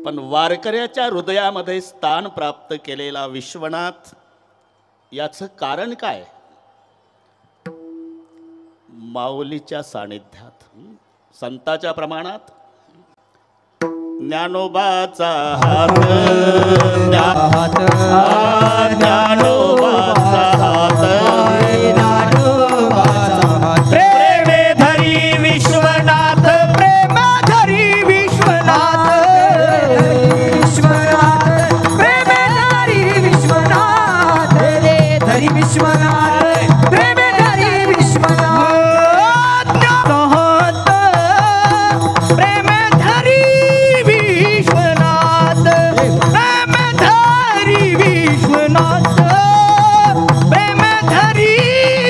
पण वारकऱ्याच्या हृदयामध्ये स्थान प्राप्त केलेला विश्वनाथ, याचं कारण काय? माऊलीच्या सानिध्यात, संताच्या प्रमाणात. ज्ञानोबाचा हात, ज्ञानोबाचा हात, प्रेमे धरी विश्वनाथ, प्रेम धरी विश्वनाथ, प्रेमे धरी विश्वनाथ, धरी विश्वनाथ, प्रेमे धरी विश्वनाथ, प्रेमे धरी विश्वनाथ, प्रेमे धरी विश्वनाथ, प्रेमे धरी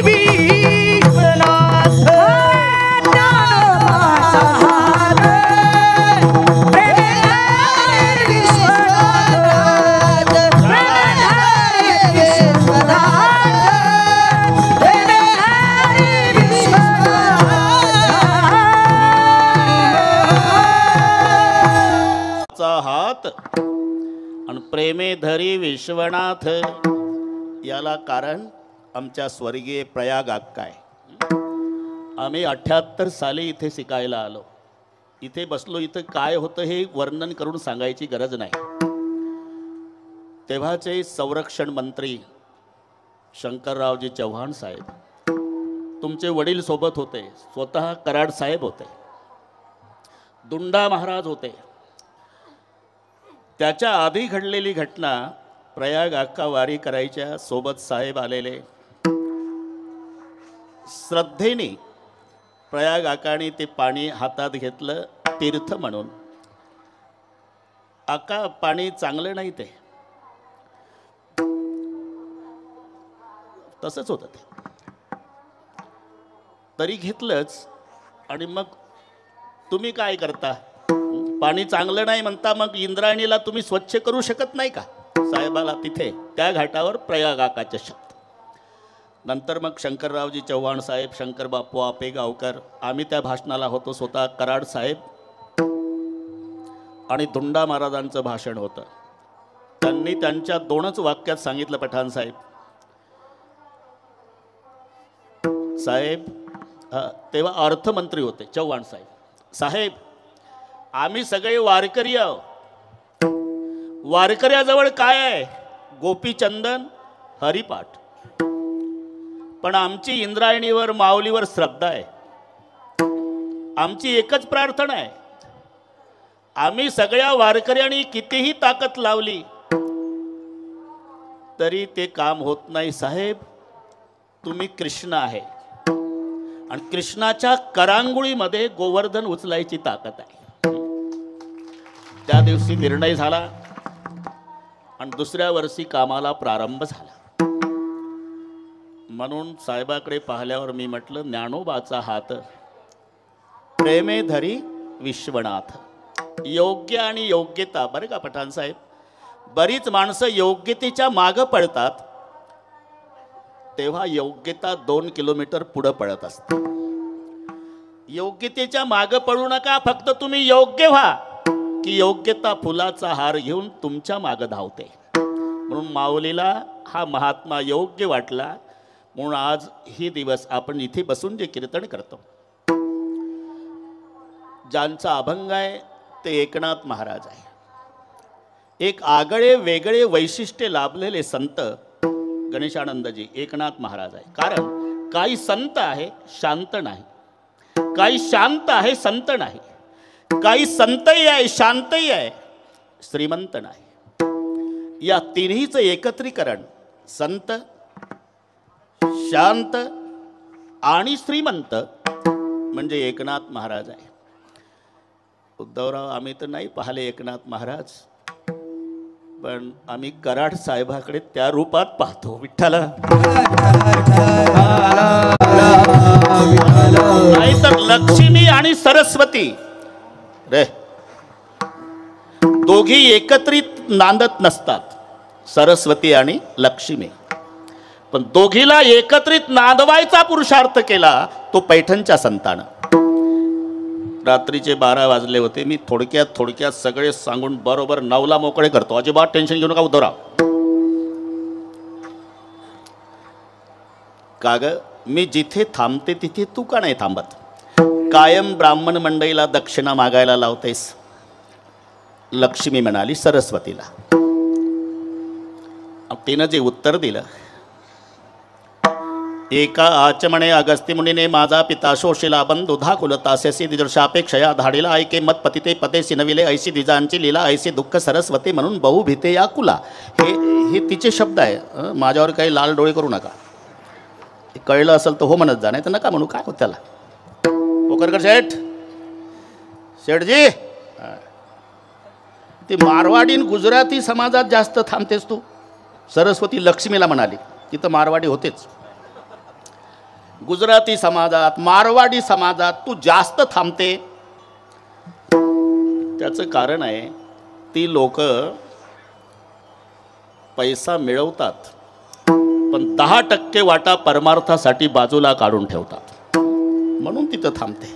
विश्वनाथ, ज्ञानोबाचा हात, प्रेमे धरी विश्वनाथ, प्रेमे धरी विश्वनाथ, प्रेमे धरी विश्वनाथ. चा हात आणि प्रेमे धरी विश्वनाथ, याला कारण आमच्या स्वर्गीय प्रयाग अक्का आहे. आम्ही 78 साली इथे शिकायला आलो. इथे बसलो. इथं काय होतं हे वर्णन करून सांगायची गरज नाही. तेव्हाचे संरक्षण मंत्री शंकररावजी चव्हाण साहेब, तुमचे वडील सोबत होते, स्वतः कराड साहेब होते, दुंडा महाराज होते. त्याच्या आधी घडलेली घटना, प्रयाग अक्का वारी करायच्या सोबत साहेब आलेले. श्रद्धेने प्रयाग अक्काने ते पाणी हातात घेतलं तीर्थ म्हणून. अक्का, पाणी चांगलं नाही ते. तसंच होतं ते. तरी घेतलंच. आणि मग तुम्ही काय करता? पाणी चांगलं नाही म्हणता, मग इंद्रायणीला तुम्ही स्वच्छ करू शकत नाही का? साहेबाला तिथे त्या घाटावर प्रयाग अक्काचे शब्द. नंतर मग शंकररावजी चव्हाण साहेब, शंकर बापू आपेगावकर, आम्ही त्या भाषणाला होतो. स्वतः कराड साहेब आणि धुंडा महाराजांचं भाषण होतं. त्यांनी त्यांच्या 2च वाक्यात सांगितलं, पठाण साहेब, साहेब तेव्हा अर्थमंत्री होते चव्हाण साहेब, साहेब आम्ही सगळे वारकरी आहोत. वारकऱ्याजवळ काय आहे? गोपीचंदन, हरिपाठ. पण आमची इंद्रायणीवर, माऊलीवर श्रद्धा आहे. आमची एकच प्रार्थना आहे. आम्ही सगळ्या वारकऱ्यांनी कितीही ताकद लावली तरी ते काम होत नाही. साहेब, तुम्ही कृष्ण आहे आणि कृष्णाच्या करांगुळीमध्ये गोवर्धन उचलायची ताकद आहे. त्या दिवशी निर्णय झाला आणि दुसऱ्या वर्षी कामाला प्रारंभ झाला. म्हणून साहेबाकडे पाहिल्यावर मी म्हटलं, ज्ञानोबाचा हात, प्रेमे धरी विश्वनाथ. योग्य आणि योग्यता, बरं का पठाण साहेब, बरीच माणसं योग्यतेच्या मागं पळतात, तेव्हा योग्यता 2 किलोमीटर पुढं पळत असते. योग्यतेच्या मागं पळू नका, फक्त तुम्ही योग्य व्हा, की योग्यता फुलाचा हार घेऊन तुमच्या मागं धावते. म्हणून माऊलीला हा महात्मा योग्य वाटला, म्हणून आज ही दिवस आपण इथे बसून जे कीर्तन करतो, ज्यांचा अभंग आहे ते एकनाथ महाराज आहे. एक आगळे वेगळे वैशिष्ट्य लाभलेले संत गणेशानंदजी एकनाथ महाराज आहे. कारण काही संत आहे शांत नाही, काही शांत आहे संत नाही, काही संतही आहे शांतही आहे श्रीमंत नाही. या तिन्हीचं एकत्रीकरण संत, शांत आणि श्रीमंत म्हणजे एकनाथ महाराज आहे. उद्धवराव, आम्ही तर नाही पाहिले एकनाथ महाराज, पण आम्ही कराड साहेबाकडे त्या रूपात पाहतो. विठ्ठल नाही तर लक्ष्मी आणि सरस्वती रे, दोघी एकत्रित नांदत नसतात, सरस्वती आणि लक्ष्मी. पण दोघीला एकत्रित नांदवायचा पुरुषार्थ केला तो पैठणच्या संतानं. रात्रीचे 12 वाजले होते. मी थोडक्यात सगळे सांगून बरोबर 9ला मोकळे करतो. अजिबात टेन्शन घेऊ नका उद्धवराव. का ग, मी जिथे थांबते तिथे तू का नाही थांबत? कायम ब्राह्मण मंडळीला दक्षिणा मागायला लावतेस. लक्ष्मी म्हणाली सरस्वतीला. तिनं जे उत्तर दिलं, एका आचमणे अगस्ती मुनीने माझा पिता शोषिला बंधु धाकुलतास्यसी दिदर्शापेक्षया धाडीला ऐके मत पतिते पते सिनविले ऐशी दिजांची लीला ऐशी दुःख सरस्वती म्हणून बहु भीते या कुला. हे तिचे शब्द आहे. माझ्यावर काही लाल डोळे करू नका. कळलं असेल तर हो म्हणत जा, नाही तर नका म्हणू. काय होत त्याला. पोकरकर शेठजी, ती मारवाडी गुजराती समाजात जास्त थांबतेस तू. सरस्वती लक्ष्मीला म्हणाली. तिथं मारवाडी होतेच. गुजराती समाजात, मारवाडी समाजात तू जास्त थांबते. त्याचं कारण आहे, ती लोक पैसा मिळवतात पण 10% वाटा परमार्थासाठी बाजूला काढून ठेवतात, म्हणून तिथं थांबते.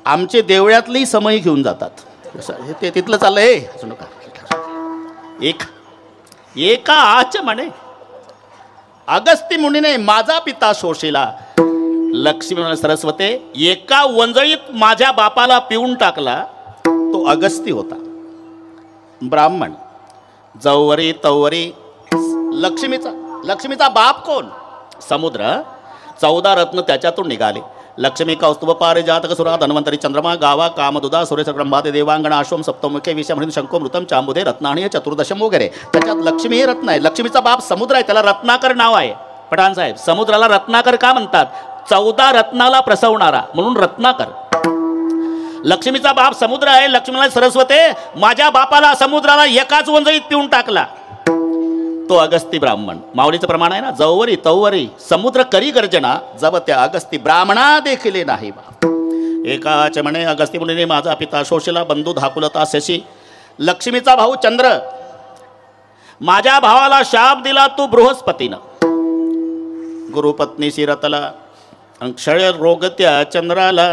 आमचे देवळातलेही समय घेऊन जातात. ते तिथलं चाललंय. असं नका. एका आचमणे अगस्ती मुनीने माझा पिता शोषिला. लक्ष्मी म्हणाली सरस्वते, एका वंजळीत माझ्या बापाला पिऊन टाकला. तो अगस्ती होता, ब्राह्मण. जवरी तवरी. लक्ष्मीचा बाप कोण? समुद्र. 14 रत्न त्याच्यातून निघाले. लक्ष्मी कौस्तुभ पारिजातक सुरा धन्वंतरी चंद्रमा गावा कामदुदा सुरेश ब्रह्मादे देवांगण आश्वम सप्तमुखे विषमृत शंको मृतम चांबुदे रत्नाणी चतुर्दशम वगैरे. त्याच्यात लक्ष्मी हे रत्न आहे. लक्ष्मीचा बाप समुद्र आहे, त्याला रत्नाकर नाव आहे. पठाण साहेब, समुद्राला रत्नाकर का म्हणतात? 14 रत्नाला प्रसवणारा म्हणून रत्नाकर. लक्ष्मीचा बाप समुद्र आहे. लक्ष्मीला सरस्वते, माझ्या बापाला समुद्राला एकाच वंजळीत पिऊन टाकला. तो अगस्ती ब्राह्मण. माऊलीचं प्रमाण आहे ना, जवरी तवरी समुद्र करी गर्जना, जब त्या अगस्ती ब्राह्मणा देखिले नाही बा. एकाच म्हणे अगस्ती मुनीने माझा पिता शोषिला बंधू धाकुलता शशी. लक्ष्मीचा भाऊ चंद्र, माझ्या भावाला शाप दिला तू बृहस्पतीनं. गुरुपत्नीशी रतला क्षय रोग त्या चंद्राला.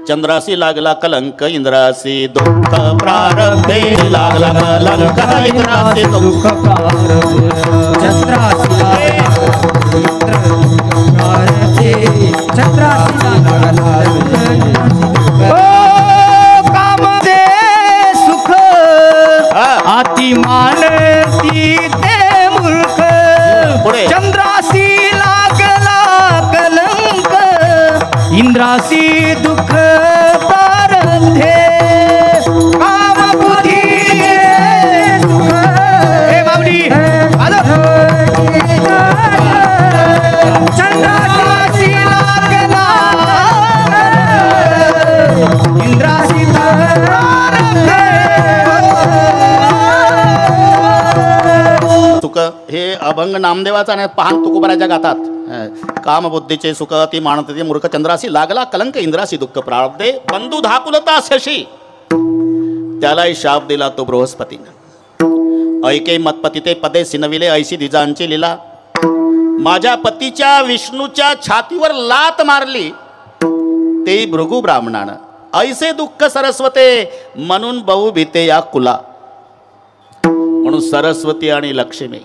चंद्रासी लागला कलंक इंद्रासी दुःख प्रारंभे. लागला कलंक इंद्रासी दुःख प्रारंभे. चंद्रासी कामदे सुख आती मानती ते मूर्ख. चंद्रासी लागला कलंक इंद्रासी दुःख प्रारंभे. काम बुद्धी सुख. हे बाबडी चंद्रासी लागला इंद्रासी प्रारंभे. सुख हे अभंग नामदेवाचा नाही, पाहन तुकोबाराच्या गातात. कामबुद्धीचे सुख ती मानते मूर्ख. चंद्रासी लागला कलंक इंद्रासी दुःख प्रारब्धे. बंधू धाकुलता शशी, त्यालाही शाप दिला तो बृहस्पतीने. ऐके मतपती ते पदे सिनविले ऐशी दिजांची लीला. माझ्या पतीच्या विष्णूच्या छातीवर लात मारली ते भृगु ब्राह्मणानं. ऐसे दुःख सरस्वते म्हणून बहु भीते या कुला. म्हणून सरस्वती आणि लक्ष्मी,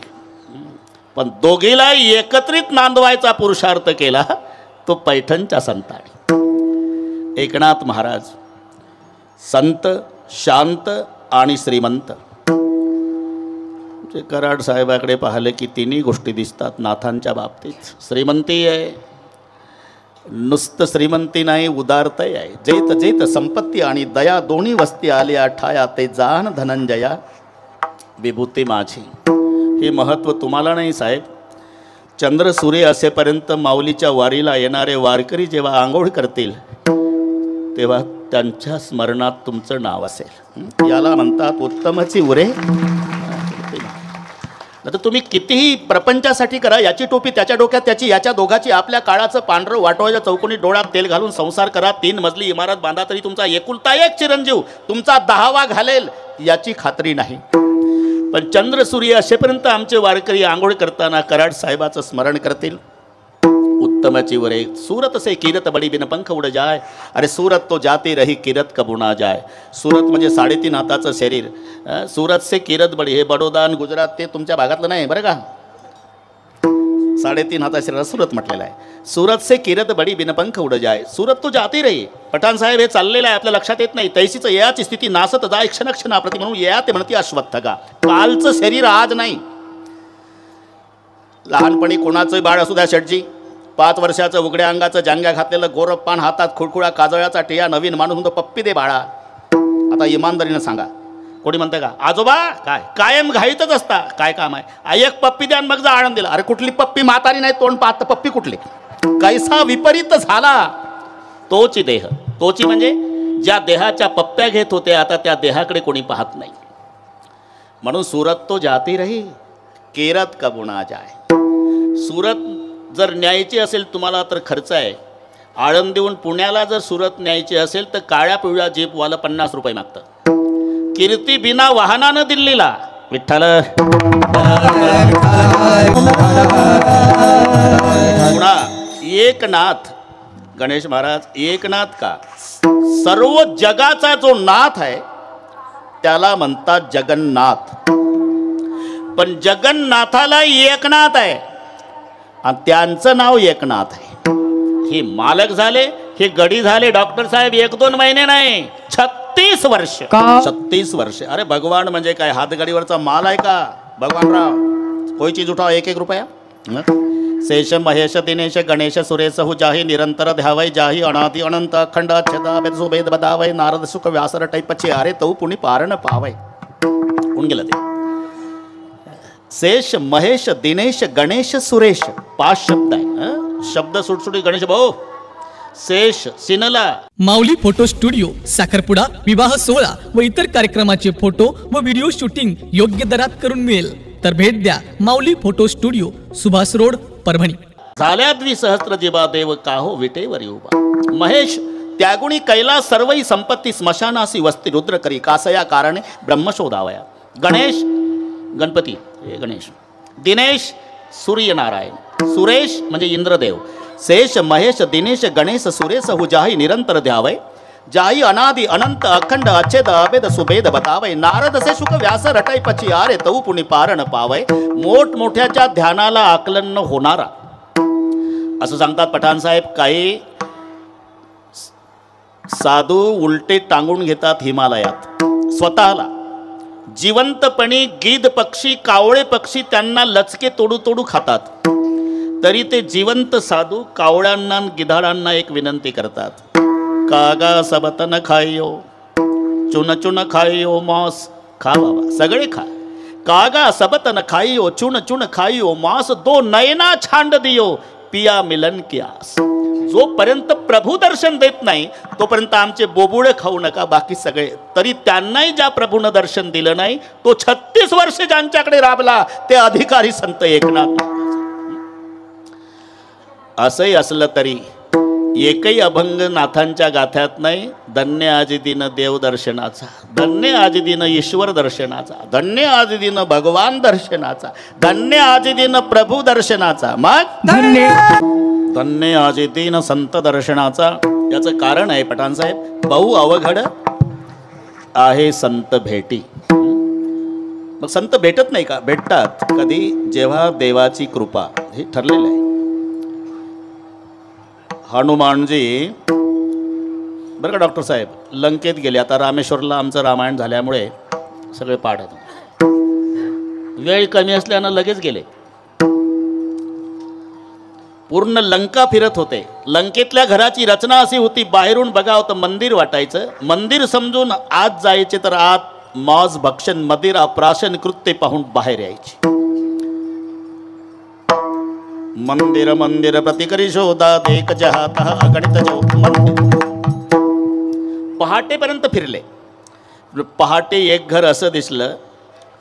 पण दोघीला एकत्रित नांदवायचा पुरुषार्थ केला तो पैठणच्या संतांनी. एकनाथ महाराज संत, शांत आणि श्रीमंत. कराड साहेबाकडे पाहिले की तिन्ही गोष्टी दिसतात नाथांच्या बाबतीत. श्रीमंती आहे, नुसतं श्रीमंती नाही, उदारतही आहे. जेत जेत संपत्ती आणि दया दोन्ही वस्ती आल्या ठाया ते जान धनंजया विभूती माझी. हे महत्त्व तुम्हाला नाही साहेब. चंद्र सूर्य असेपर्यंत माऊलीच्या वारीला येणारे वारकरी जेव्हा आंघोळ करतील तेव्हा त्यांच्या स्मरणात तुमचं नाव असेल. याला म्हणतात उत्तमची उरे. तर तुम्ही कितीही प्रपंचासाठी करा, याची टोपी त्याच्या डोक्यात त्याची, याच्या दोघाची आपल्या काळाचं पांढरं वाटोळ्या चौकोनी डोळ्यात तेल घालून संसार करा. 3 मजली इमारत बांधा तरी तुमचा एकुलता एक चिरंजीव तुमचा 10वा घालेल याची खात्री नाही. पण चंद्र सूर्य असेपर्यंत आमचे वारकरी आंघोळ करताना कराड साहेबाचं स्मरण करतील. उत्तम चिवरे सूरत से किरत बड़ी बिन पंख उड जाय. अरे सूरत तो जाती रही किरत कबू ना जाय. सूरत म्हणजे 3.5 हाताचं शरीर. सूरत से किरत बडी, हे बडोदा आणि गुजरात ते तुमच्या भागातलं नाही बरं का. 3.5 हाता शरीरात सूरत म्हटलेलं आहे. सूरत से किरत बडी बिन पंख उड जाय. सूरत तो जाती रही. पठाण साहेब हे चाललेलं आहे, आपल्या लक्षात येत नाही. तैसीच याची स्थिती नासत जाय क्षण क्षणाप्रती, म्हणून या ते म्हणते अश्वत्थगा. कालचं शरीर आज नाही. लहानपणी कोणाचं बाळ असू द्या शेटजी, 5 वर्षाचं उघड्या अंगाचं जांग्या घातलेलं गोरपान, हातात खुळखुळा काजळाचा टिया, नवीन माणूस म्हणतो पप्पी दे बाळा. आता इमानदारीनं सांगा, कोणी म्हणतं का आजोबा काय कायम घाईतच असता, काय काम आहे, एक पप्पी द्या मग जा आनंद दिला. अरे कुठली पप्पी, म्हातारी नाही तोंड पाहत पप्पी कुठली. कैसा विपरीत झाला. तोची देह, तोची म्हणजे ज्या देहाच्या पप्प्या घेत होते आता त्या देहाकडे कोणी पाहत नाही. म्हणून सूरत तो जाती रही केरत कबू ना जाय. सूरत जर न्यायची असेल तुम्हाला तर खर्च आहे. आळंदीहून पुण्याला जर सूरत न्यायची असेल तर काळ्या पिवळ्या जीपवाला 50 रुपये मागतं. कीर्ती बिना वाहनानं दिल्लीला. विठ्ठल पुन्हा एकनाथ गणेश महाराज, एकनाथ का सर्व जगाचा जो नाथ आहे त्याला म्हणतात जगन्नाथ. पण जगन्नाथाला एकनाथ आहे आणि त्यांचं नाव एकनाथ आहे. हे मालक झाले, हे गडी झाले डॉक्टर साहेब 1-2 महिने नाही, 36 वर्ष. 36 वर्ष. अरे भगवान म्हणजे काय हातगाडीवरचा माल आहे का भगवानराव. कोई चीज उठाव 1-1 रुपया. शेष महेश दिनेश गणेश सुरेश हु जाही निरंतर ध्यावै जाही अनादि अनंत अखंड अच्छदा वेद सुभेद बदावै नारद सुख व्यासर टैपचे अरे तो पुणी पारण पावय. कोण गेलं ते. शेष महेश दिनेश गणेश सुरेश 5 शब्द आहे. शब्द सुटसुटी गणेश भाऊ. शेष सिनला माऊली फोटो स्टुडिओ साखरपुडा विवाह सोहळा व इतर कार्यक्रमाचे फोटो व व्हिडिओ शूटिंग योग्य दरात करून मिळेल. तर भेट द्या Mauli photo studio, Subhash road, Parbhani. झाल्या 2सहस्त्र जीवा देव काहो विटेवर उभा. महेश त्यागुणी कैलास सर्वई संपत्ती स्मशानासी वस्ती रुद्र करी कासया कारणे ब्रह्मशोधावया. गणेश गणपती हे गणेश. दिनेश सूर्यनारायण. सुरेश म्हणजे इंद्रदेव. शेष महेश दिनेश गणेश सुरेश हु जाही निरंतर ध्यावय जाही अनादि अनंत अखंड अच्छेद अभेद सुभेद बतावय नारद से सुख व्यास रटाई पची आरे तऊ पुणी पारण पावय. मोठमोठ्याच्या ध्यानाला आकलन न होणारा असं सांगतात पठाण साहेब. काही साधू उलटे टांगून घेतात हिमालयात स्वतःला. जिवंतपणी गीध पक्षी कावळे पक्षी त्यांना लचके तोडू तोडू खातात. तरी ते जिवंत साधू कावळ्यांना गिधाडांना एक विनंती करतात. कागा सबत न खाइयो चुन चुन खाइयो मांस. खा बाबा सगळे खा. कागा सबत न खाइयो चुन चुन खाइयो मांस दो नयना छांड दियो पिया मिलन की आस. जोपर्यंत प्रभू दर्शन देत नाही तोपर्यंत आमचे बोबुळे खाऊ नका बाकी सगळे. तरी त्यांनाही ज्या प्रभूनं दर्शन दिलं नाही तो 36 वर्ष ज्यांच्याकडे राबला ते अधिकारी संत एकनाथ. असंही असलं तरी एकही अभंग नाथांच्या गाथ्यात नाही. धन्य आजी दिन देव दर्शनाचा, धन्य आजी दिन ईश्वर दर्शनाचा, धन्य आजी दिन भगवान दर्शनाचा, धन्य आजी दिन प्रभू दर्शनाचा, मग धन्य धन्य आजी दिन संत दर्शनाचा. याचं कारण आहे पठाण साहेब, बहु अवघड आहे संत भेटी. मग संत भेटत नाही का? भेटतात. कधी? जेव्हा देवाची कृपा. हे ठरलेलं आहे. हनुमानजी बरं का डॉक्टर साहेब लंकेत गेले. आता रामेश्वरला आमचं रामायण झाल्यामुळे सगळे पाठ आहेत. वेळ कमी असल्यानं लगेच गेले. पूर्ण लंका फिरत होते. लंकेतल्या घराची रचना अशी होती, बाहेरून बघावं तर मंदिर वाटायचं. मंदिर समजून आत जायचे तर आत मौज भक्षण मदिरा प्राशन कृत्य पाहून बाहेर यायचे. मंदिर मंदिर प्रतिकरी शोधा देख जहाता अगणित जो मंदिर. पहाटेपर्यंत फिरले. पहाटे एक घर असं दिसलं,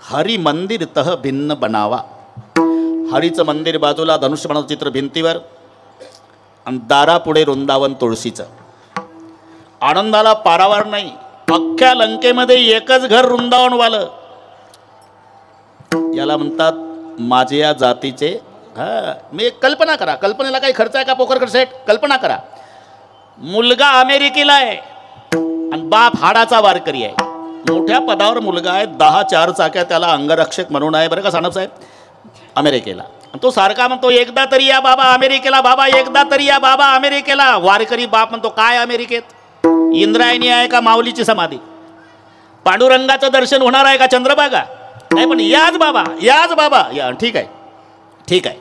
हरी मंदिर तह भिन्न बनावा. हरीचं मंदिर बाजूला धनुष्यबाणाचं चित्र भिंतीवर आणि दारापुढे वृंदावन तुळशीचं. आनंदाला पारावार नाही. अख्ख्या लंकेमध्ये एकच घर वृंदावनवालं. याला म्हणतात माझ्या जातीचे हा मी एक कल्पना करा, कल्पनेला काही खर्च आहे का पोकर सेट? कल्पना करा, मुलगा अमेरिकेला आहे आणि बाप हाडाचा वारकरी आहे. मोठ्या पदावर मुलगा आहे, 10 4 चाक्या, त्याला अंगरक्षक म्हणून आहे बरं का सानप साहेब, अमेरिकेला. तो सारखा म्हणतो एकदा तरी या बाबा अमेरिकेला, बाबा एकदा तरी या बाबा अमेरिकेला. वारकरी बाप म्हणतो काय अमेरिकेत? इंद्रायणी आहे का माऊलीची समाधी? पांडुरंगाचं दर्शन होणार आहे का चंद्रभागा? नाही, पण याच बाबा, याच बाबा या. ठीक आहे, ठीक आहे,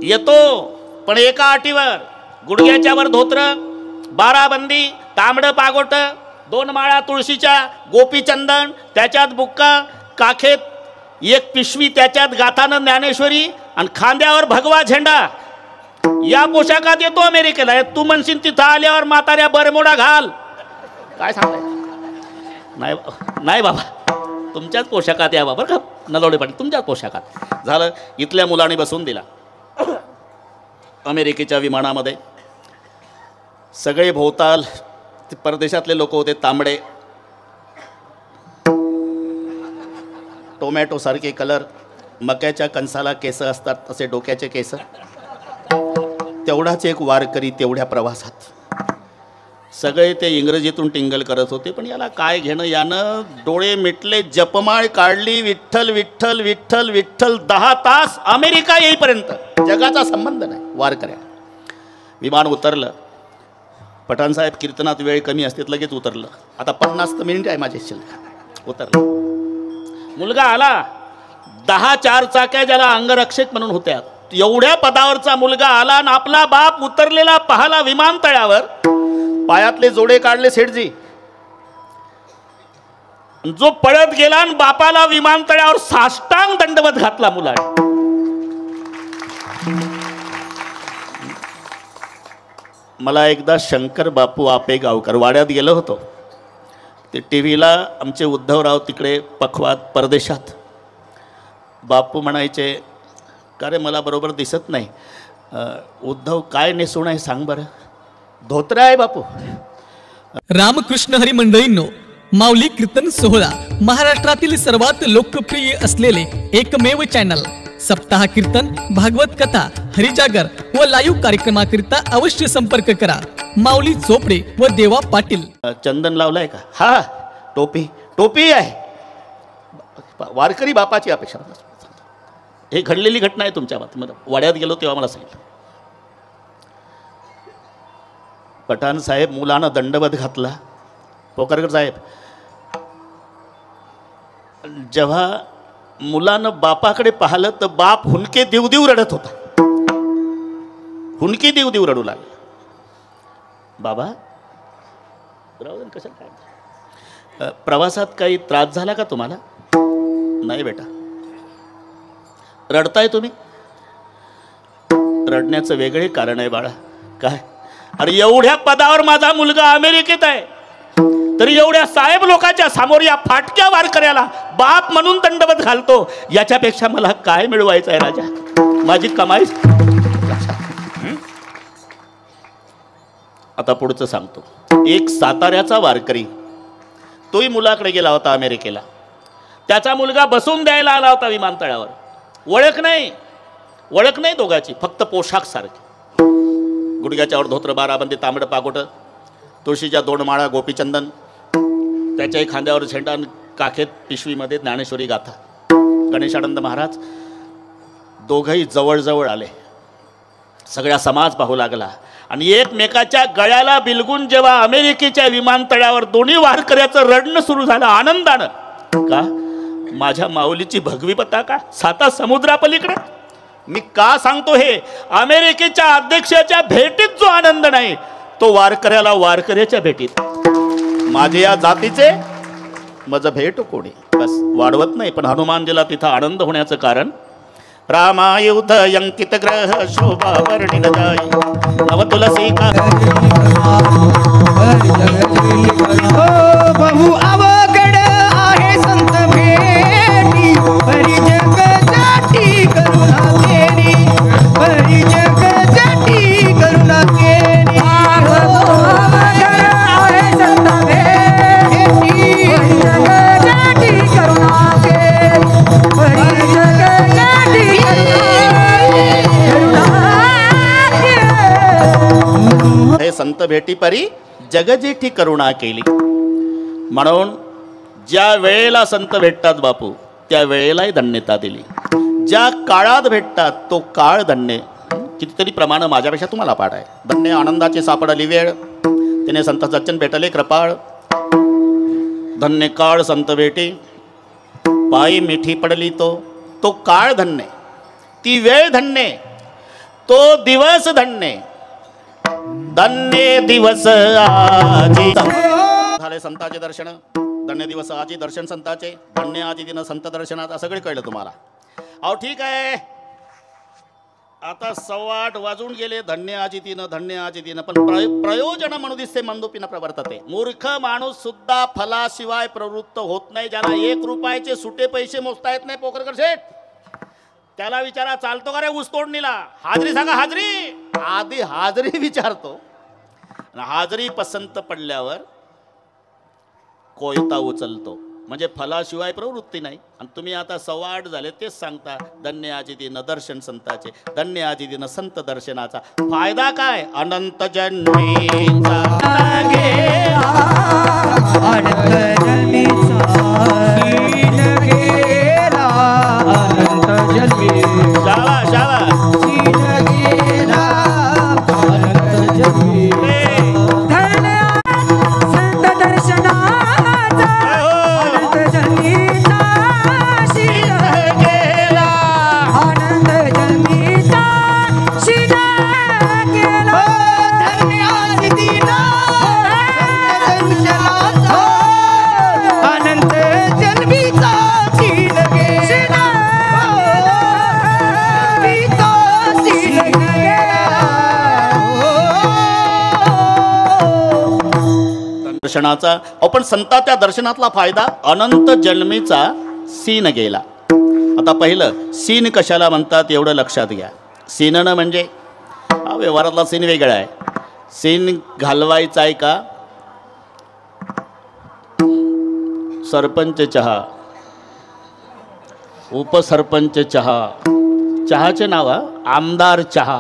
येतो, पण एका अटीवर, गुडघ्याच्या वर धोत्र, 12 बंदी, तांबडं पागोट, 2 माळा तुळशीच्या, गोपीचंदन, त्याच्यात बुक्का, काखेत 1 पिशवी, त्याच्यात गाथानं ज्ञानेश्वरी आणि खांद्यावर भगवा झेंडा. या पोशाखात येतो अमेरिकेला. तू म्हणशील तिथं आल्यावर म्हाताऱ्या बरमोडा घाल, काय सांगताय? नाही नाही बाबा, तुमच्याच पोशाखात या बाबा, का नलवडे पाटील, तुमच्याच पोशाखात. झालं, इथल्या मुलाने बसवून दिला अमेरिकेच्या विमानामध्ये. सगळे भोवताल परदेशातले लोक होते, तांबडे, टोमॅटो सारखे कलर, मक्याच्या कणसाला केस असतात तसे डोक्याचे केस. तेवढाच एक वारकरी तेवढ्या प्रवासात. सगळे ते इंग्रजीतून टिंगल करत होते, पण याला काय घेणं. यानं डोळे मिटले, जपमाळ काढली, विठ्ठल विठ्ठल विठ्ठल विठ्ठल. 10 तास अमेरिका येईपर्यंत जगाचा संबंध नाही वारकऱ्या. विमान उतरलं. पठाण साहेब कीर्तनात वेळ कमी असते, लगेच उतरलं. आता 50 मिनिट आहे माझे शिल्लक. उतरलं, मुलगा आला, 10 4 चाक्या, ज्याला अंगरक्षक म्हणून होत्या, एवढ्या पदावरचा मुलगा आला आणि आपला बाप उतरलेला पाहला विमानतळावर. पायातले जोडे काढले सेठजी. जो पळत गेला आणि बापाला विमानतळावर साष्टांग दंडवत घातला मुलाने. मला एकदा शंकर बापू आपेगावकर वाड्यात गेलो होतो. ते टीव्हीला आमचे उद्धवराव तिकडे पखवात परदेशात. बापू म्हणायचे, का रे मला बरोबर दिसत नाही. उद्धव काय नेसून आहे सांग बरं? धोत्र आहे बापू. रामकृष्ण हरी मंडळींनो, माऊली कीर्तन सोहळा महाराष्ट्रातील सर्वात लोकप्रिय असलेले एकमेव चॅनल. सप्ताह कीर्तन, भागवत कथा, हरिजागर व लाईव्ह कार्यक्रमाकरिता अवश्य संपर्क करा. माऊली चोपडे व देवा पाटील. चंदन लावलाय का? हा, टोपी, टोपी आहे. वारकरी बापाची अपेक्षा. हे घडलेली घटना आहे तुमच्या बाबतीमध्ये. वाड्यात गेलो तेव्हा मला सांगितलं. पठाण साहेब मुलानं दंडवत घातला. पोकरकर साहेब, जेव्हा मुलानं बापाकडे पाहिलं तर बाप हुनके देव देव रडत होता. हुनके देव देव रडू लागला. बाबा कसं काय? प्रवासात काही त्रास झाला का तुम्हाला? नाही बेटा. रडताय तुम्ही? रडण्याचं वेगळे कारण आहे बाळा. काय? अरे एवढ्या पदावर माझा मुलगा अमेरिकेत आहे, तरी एवढ्या साहेब लोकांच्या समोर या फाटक्या वारकऱ्याला बाप म्हणून दंडवत घालतो. याच्यापेक्षा मला काय मिळवायचं आहे राजा? माझी कमाई. आता पुढचं सांगतो. एक साताऱ्याचा वारकरी, तोही मुलाकडे गेला होता अमेरिकेला. त्याचा मुलगा बसून द्यायला आला होता विमानतळावर. ओळख नाही, ओळख नाही दोघांची, फक्त पोशाख सारखी. गुडघ्याच्यावर धोत्र, 12 बंदी, तांबडं पागोट, तुळशीच्या 2 माळा, गोपीचंदन, त्याच्याही खांद्यावर झेंडा, काखेत पिशवीमध्ये ज्ञानेश्वरी गाथा. गणेशानंद महाराज. दोघंही जवळजवळ आले. सगळा समाज पाहू लागला आणि एकमेकाच्या गळ्याला बिलगून जेव्हा अमेरिकेच्या विमानतळावर दोन्ही वारकऱ्याचं रडणं सुरू झालं आनंदानं. का? माझ्या माऊलीची भगवी पताका 7 समुद्रापलीकडे. मी का सांगतो हे? अमेरिकेच्या अध्यक्षाच्या भेटीत जो आनंद नाही, तो वारकऱ्याला वारकऱ्याच्या भेटीत. माझे या जातीचे माझं भेट कोणी. बस वाढवत नाही, पण हनुमानजीला तिथं आनंद होण्याचं कारण, रामायुध अंकित ग्रह शोभा वर्णिन जाई नव तुलसी का बहु अवघड आहे संत भेटी, परी जग जाटी करुणा केली, परी जग जाटी करुणा केली. अवघड आहे संत भेटी, परी जग जाटी करुणा केली, परी जग जाटी भेटी परी जगजेठी करुणा केली. म्हणून ज्या वेळेला संत भेटतात बापू त्या वेळेलाही धन्यता दिली. ज्या काळात भेटतात तो काळ धन्य. कितीतरी प्रमाण माझ्यापेक्षा तुम्हाला पाठ आहे. धन्य आनंदाचे सापडली वेळ त्याने संत सज्जन भेटले कृपाळ. धन्य काळ संत भेटी पायी मिठी पडली तो काळ धन्य, ती वेळ धन्य, तो दिवस धन्य. धन्य दिवस आजी झाले संताचे दर्शन. धन्य दिवस आजी दर्शन संताचे. धन्य आजी दिन संत दर्शनाचा सगळे कळलं तुम्हाला. अहो ठीक आहे, आता 8:15 वाजून गेले. धन्य आजी दिन धन्य आजी दिन, पण प्रयोजन म्हणून दिसते मंदोपीनं प्रवर्तते. मूर्ख माणूस सुद्धा फलाशिवाय प्रवृत्त होत नाही. ज्याला 1 रुपयाचे सुटे पैसे मोजता येत नाही पोखरकर शेठ, त्याला विचारा चालतो का रे ऊस तोडणीला? हाजरी सांगा हाजरी. आधी हाजरी विचारतो, हाजरी पसंत पडल्यावर कोयता उचलतो. म्हणजे फलाशिवाय प्रवृत्ती नाही. आणि तुम्ही आता 8:15 झाले तेच सांगता धन्य आजी दिन दर्शन संताचे, धन्य आजी दिन संत दर्शनाचा. फायदा काय? अनंत जन्मीचा अनंत जन्मीचा शीन गेला. अनंत जन्मी शाबास शाबास. शीन गेला. अनंत जन्मी संत दर्शनाचा अनंत जन्मीचा शीन गेला. अनंत जन्मीचा शीन गेला. धन्य आजी दिन अनंत जन्मीचा शीन गेला. शीन दर्शनाचा. पण संताच्या दर्शनातला फायदा अनंत जन्मीचा सीन गेला. आता पहिलं सीन कशाला म्हणतात एवढं लक्षात घ्या. सीननं म्हणजे हा व्यवहारातला सीन वेगळा आहे. सीन घालवायचा आहे का? सरपंच चहा, उपसरपंच चहा, चहाचे नाव आमदार चहा,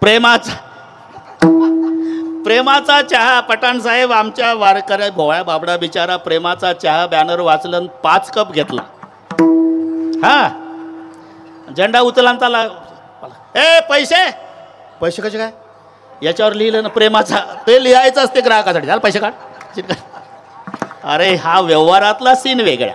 प्रेमाचा चहा. पठाण साहेब आमच्या वारकऱ्या भोळ्या बाबडा बिचारा प्रेमाचा चहा बॅनर वाचलं 5 कप घेतला. हा झेंडा उचला चाला. ए पैसे पैसे कसे काय? याच्यावर लिहिलं ना प्रेमाचा, ते लिहायचं असते ग्राहकासाठी. झालं पैसे काढ. अरे हा व्यवहारातला सीन वेगळा.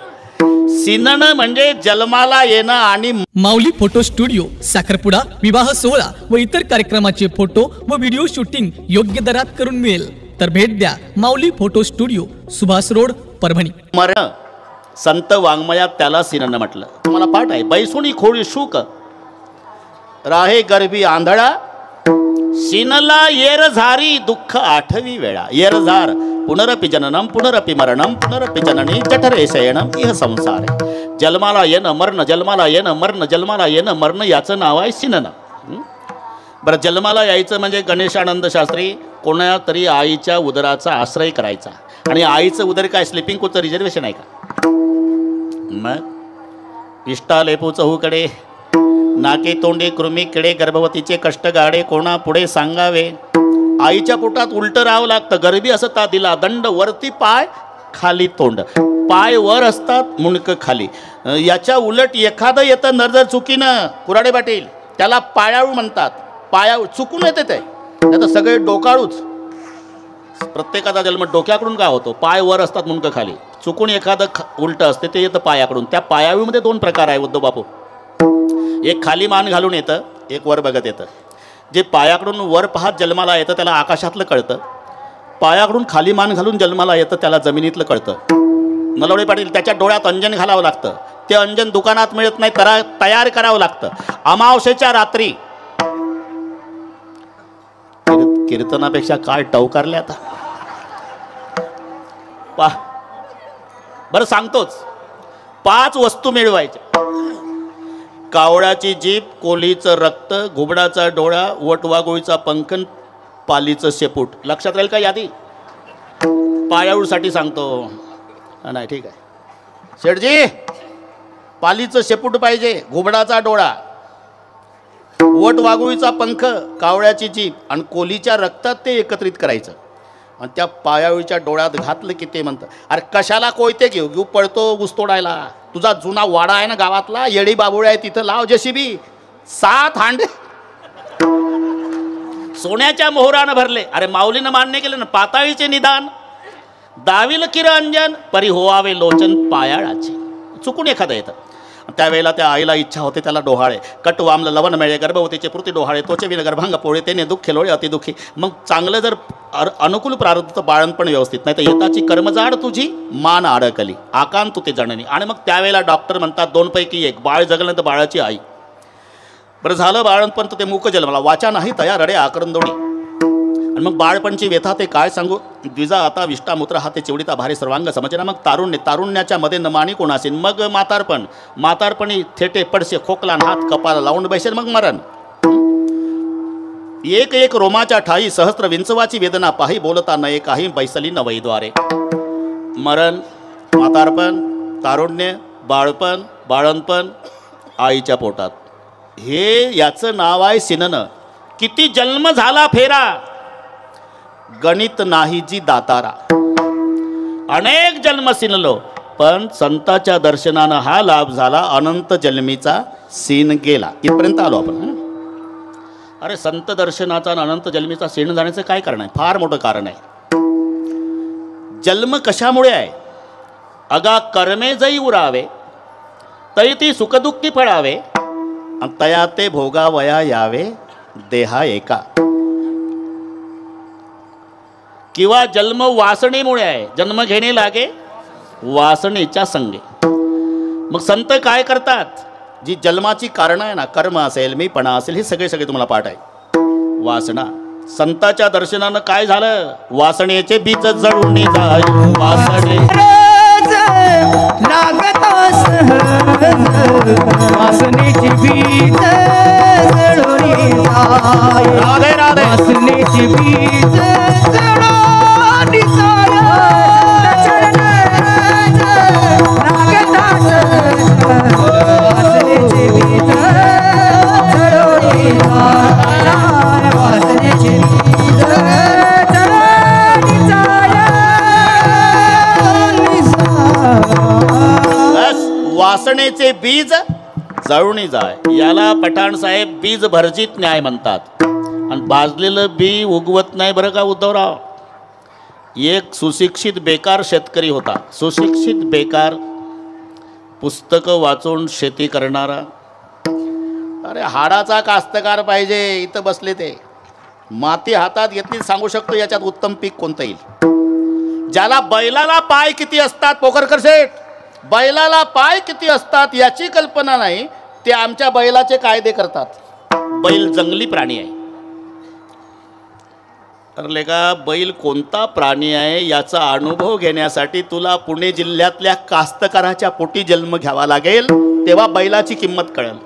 सीननं म्हणजे जन्माला येणं. आणि माऊली फोटो स्टुडिओ साखरपुडा, विवाह सोहळा व इतर कार्यक्रमाचे फोटो व व्हिडिओ शूटिंग योग्य दरात करून मिळेल. तर भेट द्या Mauli photo studio, Subhash road, Parbhani. मरण संत वाङ्मयात त्याला सीननं म्हटलं. तुम्हाला पाठ आहे. बैसुणी खोळी शूक राहे गर्भी आंधळा, सीनला येर झारी दुःख 8वी वेळा. येर झार पुनरपि जननम पुनरपि मरणम पुनरपि जननी जठरे शयनम इह संसार. जन्माला येणं मरण, जन्माला येणं मरण, जन्माला येणं मरण, याचं नाव आहे सीनन. बरं, जन्माला यायचं म्हणजे गणेशानंद शास्त्री कोणा तरी आईच्या उदराचा आश्रय करायचा. आणि आईचं उदर काय स्लिपिंग कोचचं रिझर्वेशन आहे का? मग इष्टा लेपू चहूकडे, नाके तोंडे कृमी किडे, गर्भवतीचे कष्ट गाडे कोणा पुढे सांगावे. आईच्या पोटात उलटं राहावं लागतं. गरिबी असं ता दिला दंड, वरती पाय खाली तोंड. पाय वर असतात मुंडकं खाली. याच्या उलट एखादं येतं नर जर चुकीनं, कुराडे पाटील, त्याला पायाळू म्हणतात. पायाळू चुकून येते ते, आता सगळे डोकाळूच. प्रत्येकाचा जन्म डोक्याकडून का होतो? पाय वर असतात मुंडकं खाली. चुकून एखादं उलटं असते ते येतं पायाकडून. त्या पायाळूमध्ये 2 प्रकार आहे उद्धव बापू. एक खाली मान घालून येतं, एक वर बघत येतं. जे पायाकडून वर पाहत जन्माला येतं त्याला आकाशातलं कळतं. पायाकडून खाली मान घालून जन्माला येतं त्याला जमिनीतलं कळतं. नलवडे पाटील, त्याच्या डोळ्यात अंजन घालावं लागतं. ते अंजन दुकानात मिळत नाही, तयार करावं लागतं. अमावस्येच्या रात्री कीर्तनापेक्षा काय टवकारले आता. बरं सांगतोच. 5 वस्तू मिळवायच्या. कावळ्याची जीभ, कोल्हीचं रक्त, घुबडाचा डोळा, वटवाघोळीचा पंखन, पालीचं शेपूट. लक्षात राहील का यादी? पायाळूसाठी सांगतो. नाही ठीक आहे शेठजी, पालीचं शेपूट पाहिजे, घुबडाचा डोळा, वट वाघुळीचा पंख, कावळ्याची जीभ आणि कोलीच्या रक्तात ते एकत्रित करायचं आणि त्या पायाळीच्या डोळ्यात घातलं की ते म्हणतं, अरे कशाला कोयते घेऊ घेऊ पळतो ऊस तोडायला, तुझा जुना वाडा आहे ना गावातला, येडी बाबुळे आहे तिथं लाव जेसीबी, 7 हांडे सोन्याच्या मोहरानं भरले. अरे माऊलीनं मान्य केलं ना, पाताळीचे निदान दाविल किरंजन परी होवावे लोचन पायाळाचे. चुकून एखादं येतं. त्यावेळेला त्या आईला इच्छा होते त्याला डोहाळे, कट वामलं लवण मिळे, गर्भवतीचे पृथ्वी डोहाळे, तोचे विन गर्भांग पोळे, तेने दुःख लोळे अतिदुःखी. मग चांगलं जर अनुकूल प्रारब्ध बाळणपण व्यवस्थित नाही तर येताची कर्मजाड तुझी मान अडकली आकांत तू ते जननी. आणि मग त्यावेळेला डॉक्टर म्हणतात 2 पैकी 1, बाळ जगलं तर बाळाची आई. बरं झालं बाळणपण तर ते मूक जन्मला, वाचा नाही तया रडे आकरंदोडी. आणि मग बाळपणची व्यथा ते काय सांगू, द्विजा आता विष्टा मूत्र हाते चिवडीता भारी सर्वांग समजना. मग तारुण्याच्या मध्ये न मानी कोण असेल, मग म्हातारपणी थेटे पडसे खोकला हात कपाला लावून बैसेल, मग मरण. एक एक रोमाच्या ठाई सहस्त्र विंचवाची वेदना पाही, बोलता नये काही बैसली नवईद्वारे. मरण, म्हातारपण, तारुण्य, बाळपण, बाळणपण, आईच्या पोटात, हे याचं नाव आहे सिनन. किती जन्म झाला फेरा, गणित नाही जी दातारा. अनेक जन्म सिनलो, पण संताच्या दर्शनानं हा लाभ झाला, अनंत जन्मीचा सीन गेला. इथपर्यंत आलो आपण. अरे संत दर्शनाचा आणि अनंत जन्मीचा सीन जाण्याचं काय कारण आहे? फार मोठं कारण आहे. जन्म कशामुळे आहे? अगा कर्मे जई उरावे, तरी ती सुखदुःखी फळावे, तया ते भोगावया यावे देहा एका. किंवा जन्म वासनेमुळे आहे, जन्म घेणे लागे वासनेच्या संगे. मग संत काय करतात? जी जन्माची कारण आहे ना, कर्म असेल, मीपणा असेल, हे सगळे तुम्हाला पाठ आहे. वासना, संताच्या दर्शनानं काय झालं? वासनेचे बीज जळून जाय. वासने वासनेची बीज जळून जाय. राधे राधे. वासनेची बीज जळून जाय. चरण लागतास वासनेची बीज जळून जाय. वासनेची बीज जळून जाय. वासनेचे बीज जळून जाय. याला पठाण साहेब बीज भर्जित न्याय म्हणतात. आणि भाजलेलं बी उगवत नाही बरं का उद्धवराव. एक सुशिक्षित बेकार शेतकरी होता. सुशिक्षित बेकार, पुस्तकं वाचून शेती करणारा. अरे हाडाचा कास्तकार पाहिजे. इथं बसले ते माती हातात घेतली, सांगू शकतो याच्यात उत्तम पीक कोणतं येईल. ज्याला बैलाला पाय किती असतात, पोखरकर शेठ, बैलाला पाय किती असतात याची कल्पना नाही, ते आमच्या बैलाचे कायदे करतात. बैल जंगली प्राणी आहे. ठरले का? बैल कोणता प्राणी आहे याचा अनुभव घेण्यासाठी तुला पुणे जिल्ह्यातल्या कास्तकाराच्या पोटी जन्म घ्यावा लागेल, तेव्हा बैलाची किंमत कळेल.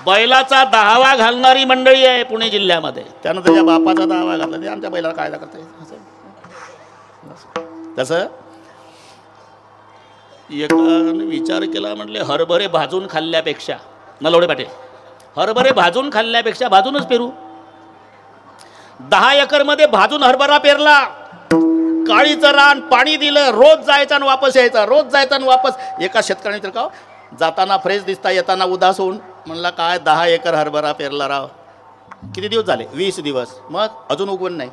बैलाचा 10वा घालणारी मंडळी आहे पुणे जिल्ह्यामध्ये. त्यानं त्याच्या बापाचा 10वा घातला, ते आमच्या बैलाला कायदा करता. तसं एकाने विचार केला, म्हटले हरभरे भाजून खाल्ल्यापेक्षा, नलवडे पाटील, हरभरे भाजून खाल्ल्यापेक्षा भाजूनच पेरू. 10 एकरमध्ये भाजून हरभरा पेरला, काळीचं रान, पाणी दिलं, रोज जायचा आणि वापस यायचा, रोज जायचा आणि वापस. एका शेतकऱ्याने तर का जाताना फ्रेश दिसता, येताना उदास होऊन म्हणला, काय 10 एकर हरभरा पेरला राव. किती दिवस झाले? 20 दिवस. मग अजून उगवण नाही.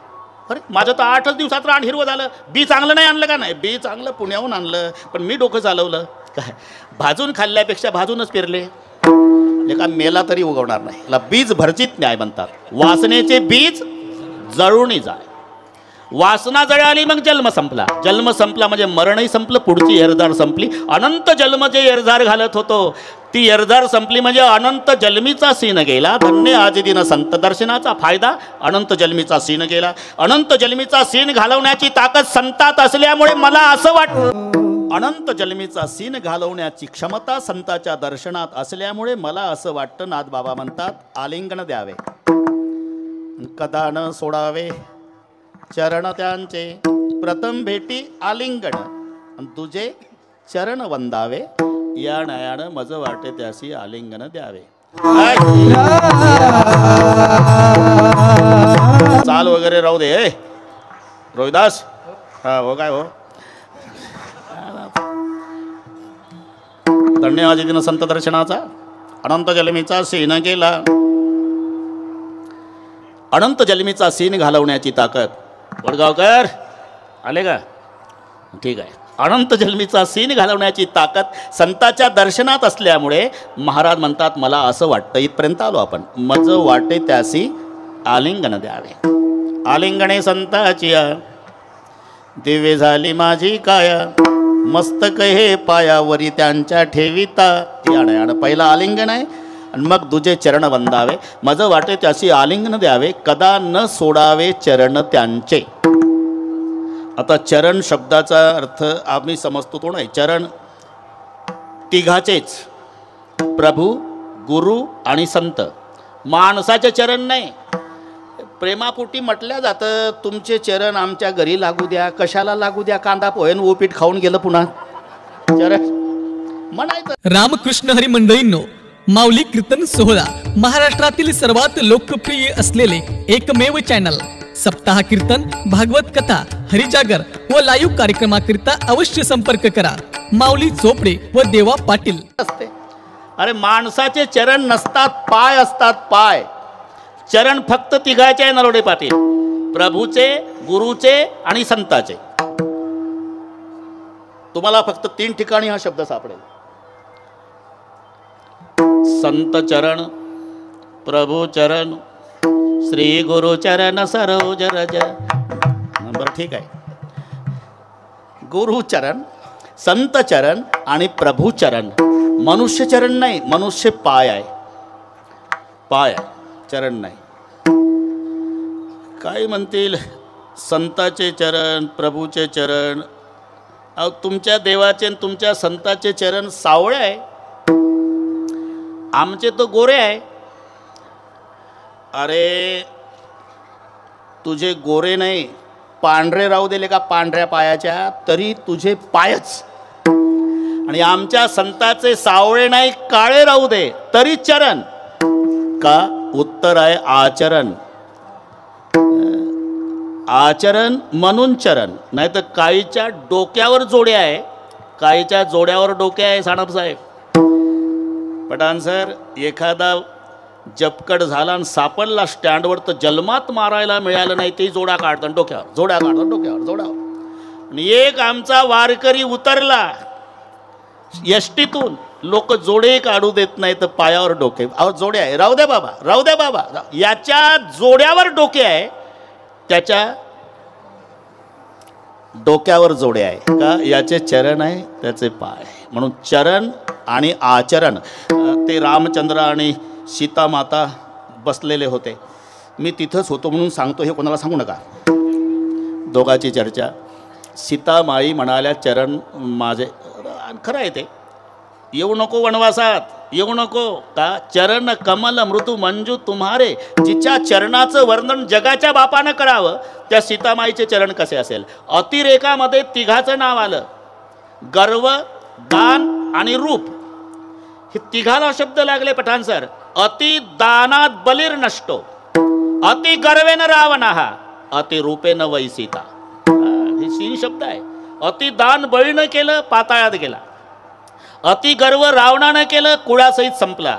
अरे माझं तर 8च दिवसात रान हिरवं झालं. बी चांगलं नाही आणलं का? नाही, बी चांगलं पुण्याहून आणलं, पण मी डोकं चालवलं. काय भाजून खाल्ल्यापेक्षा भाजूनच पेरले. एका मेला तरी उगवणार नाही. याला बीज भर्जित न्याय म्हणतात. वासनेचे बीज जळून जाय. वासना जळाली मग जन्म संपला. जन्म संपला म्हणजे मरणही संपलं, पुढची एरजार संपली. अनंत जन्म जे एरजार घालत होतो ती एरजार संपली म्हणजे अनंत जन्मीचा सीन गेला. धन्य आज दिन संत दर्शनाचा फायदा, अनंत जन्मीचा सीन गेला. अनंत जन्मीचा सीन घालवण्याची ताकद संतात असल्यामुळे मला असं वाटतं, अनंत जन्मीचा सीन घालवण्याची क्षमता संताच्या दर्शनात असल्यामुळे मला असं वाटतं, नाथबाबा म्हणतात, आलिंगन द्यावे, कदा न सोडावे चरण त्यांचे. प्रथम भेटी आलिंगन, तुझे चरण वंदावे, या नयानं मज वाटे त्यासी आलिंगन द्यावे. चाल वगैरे राहू दे. रोहिदास, हा हो काय हो. धन्यवाद दिन संत दर्शनाचा. अनंत जलमीचा सीन केला. अनंत जलमीचा सीन घालवण्याची ताकद. वडगावकर आले का? ठीक आहे. अनंत जन्मीचा सीन घालवण्याची ताकद संताच्या दर्शनात असल्यामुळे महाराज म्हणतात मला असं वाटतं, इथपर्यंत आलो आपण, मज वाटे त्यासी आलिंगन द्यावे. आलिंगणे संताची दिव्य झाली माझी काया, मस्तक हे पायावरी त्यांच्या ठेविता. पहिला आलिंगन आहे आणि मग दुजे चरण वंदावे. मज वाटे त्यासी आलिंगन द्यावे, कदा न सोडावे चरण त्यांचे. आता चरण शब्दाचा अर्थ आम्ही समजतो तो नाही. चरण तिघाचेच, प्रभू, गुरु आणि संत. माणसाचे चरण नाही. प्रेमापोटी म्हटल्या जातं तुमचे चरण आमच्या घरी लागू द्या. कशाला लागू द्या? कांदा पोहेन उपीट खाऊन गेलं पुन्हा चरण म्हणायचं. रामकृष्ण हरी मंडळींनो, माऊली कीर्तन सोहळा महाराष्ट्रातील सर्वात लोकप्रिय असलेले एकमेव चॅनल. सप्ताह कीर्तन, भागवत कथा, हरिजागर व लाईव्ह कार्यक्रमाकरिता अवश्य संपर्क करा. माऊली चोपडे व देवा पाटील. अरे माणसाचे चरण नसतात, पाय असतात. पाय चरण फक्त तिघाचे आहे नरोडे पाटील, प्रभूचे, गुरुचे आणि संताचे. तुम्हाला फक्त 3 ठिकाणी हा शब्द सापडेल. संत चरण, प्रभू चरण, श्री गुरु चरण सरोज रज. बरं ठीक आहे. गुरु चरण, संत चरण आणि प्रभू चरण. मनुष्य चरण नाही, मनुष्य पाय आहे. पाय आहे, चरण नाही. काय म्हणतील संताचे चरण, प्रभूचे चरण. अहो तुमच्या देवाचे आणि तुमच्या संताचे चरण सावळे आहे, आमचे तो गोरे आहे. अरे तुझे गोरे नाही, पांढरे राहू दिले का पांढऱ्या पायाच्या, तरी तुझे पायच. आणि आमच्या संताचे सावळे नाही, काळे राहू दे तरी चरण. का? उत्तर आहे आचरण. आचरण म्हणून चरण. नाही तर काळीच्या डोक्यावर जोड्या आहे, काळीच्या जोड्यावर डोके आहे. साणप साहेब, पठाण सर, एखादा जपकड झाला आणि सापडला स्टँडवर तर जन्मात मारायला मिळालं नाही, ते जोडा काढतात डोक्यावर, जोड्या काढतात डोक्यावर, जोडावर. आणि एक आमचा वारकरी उतरला एसटीतून, लोक जोडे काढू देत नाही तर पायावर डोके. अहो जोड्या आहे, राहू द्या बाबा, राहू द्या बाबा. याच्या जोड्यावर डोके आहे, त्याच्या डोक्यावर जोडे आहे. का? याचे चरण आहे, त्याचे पाय. म्हणून चरण आणि आचरण. ते रामचंद्र आणि सीता माता बसलेले होते. मी तिथंच होतो म्हणून सांगतो, हे कोणाला सांगू नका. दोघांची चर्चा. सीतामाई म्हणाल्या चरण माझे. खरं आहे ते. येऊ नको वनवासात, येऊ नको. का? चरण कमल मृदू मंजू तुम्हारे. जिच्या चरणाचं वर्णन जगाच्या बापानं करावं, त्या सीतामाईचे चरण कसे असेल. अतिरेकामध्ये तिघाचं नाव आलं. गर्व, दान आणि रूप. हे तिघाला शब्द लागले पठाण सर. अति दानात बलीर नष्टो, अति गर्वेन रावणः, अति रूपेन वै सीता. हे 3 शब्द आहे. अति दान बळीनं केलं, पाताळात गेला. अति गर्व रावणानं केलं, कुळासहित संपला.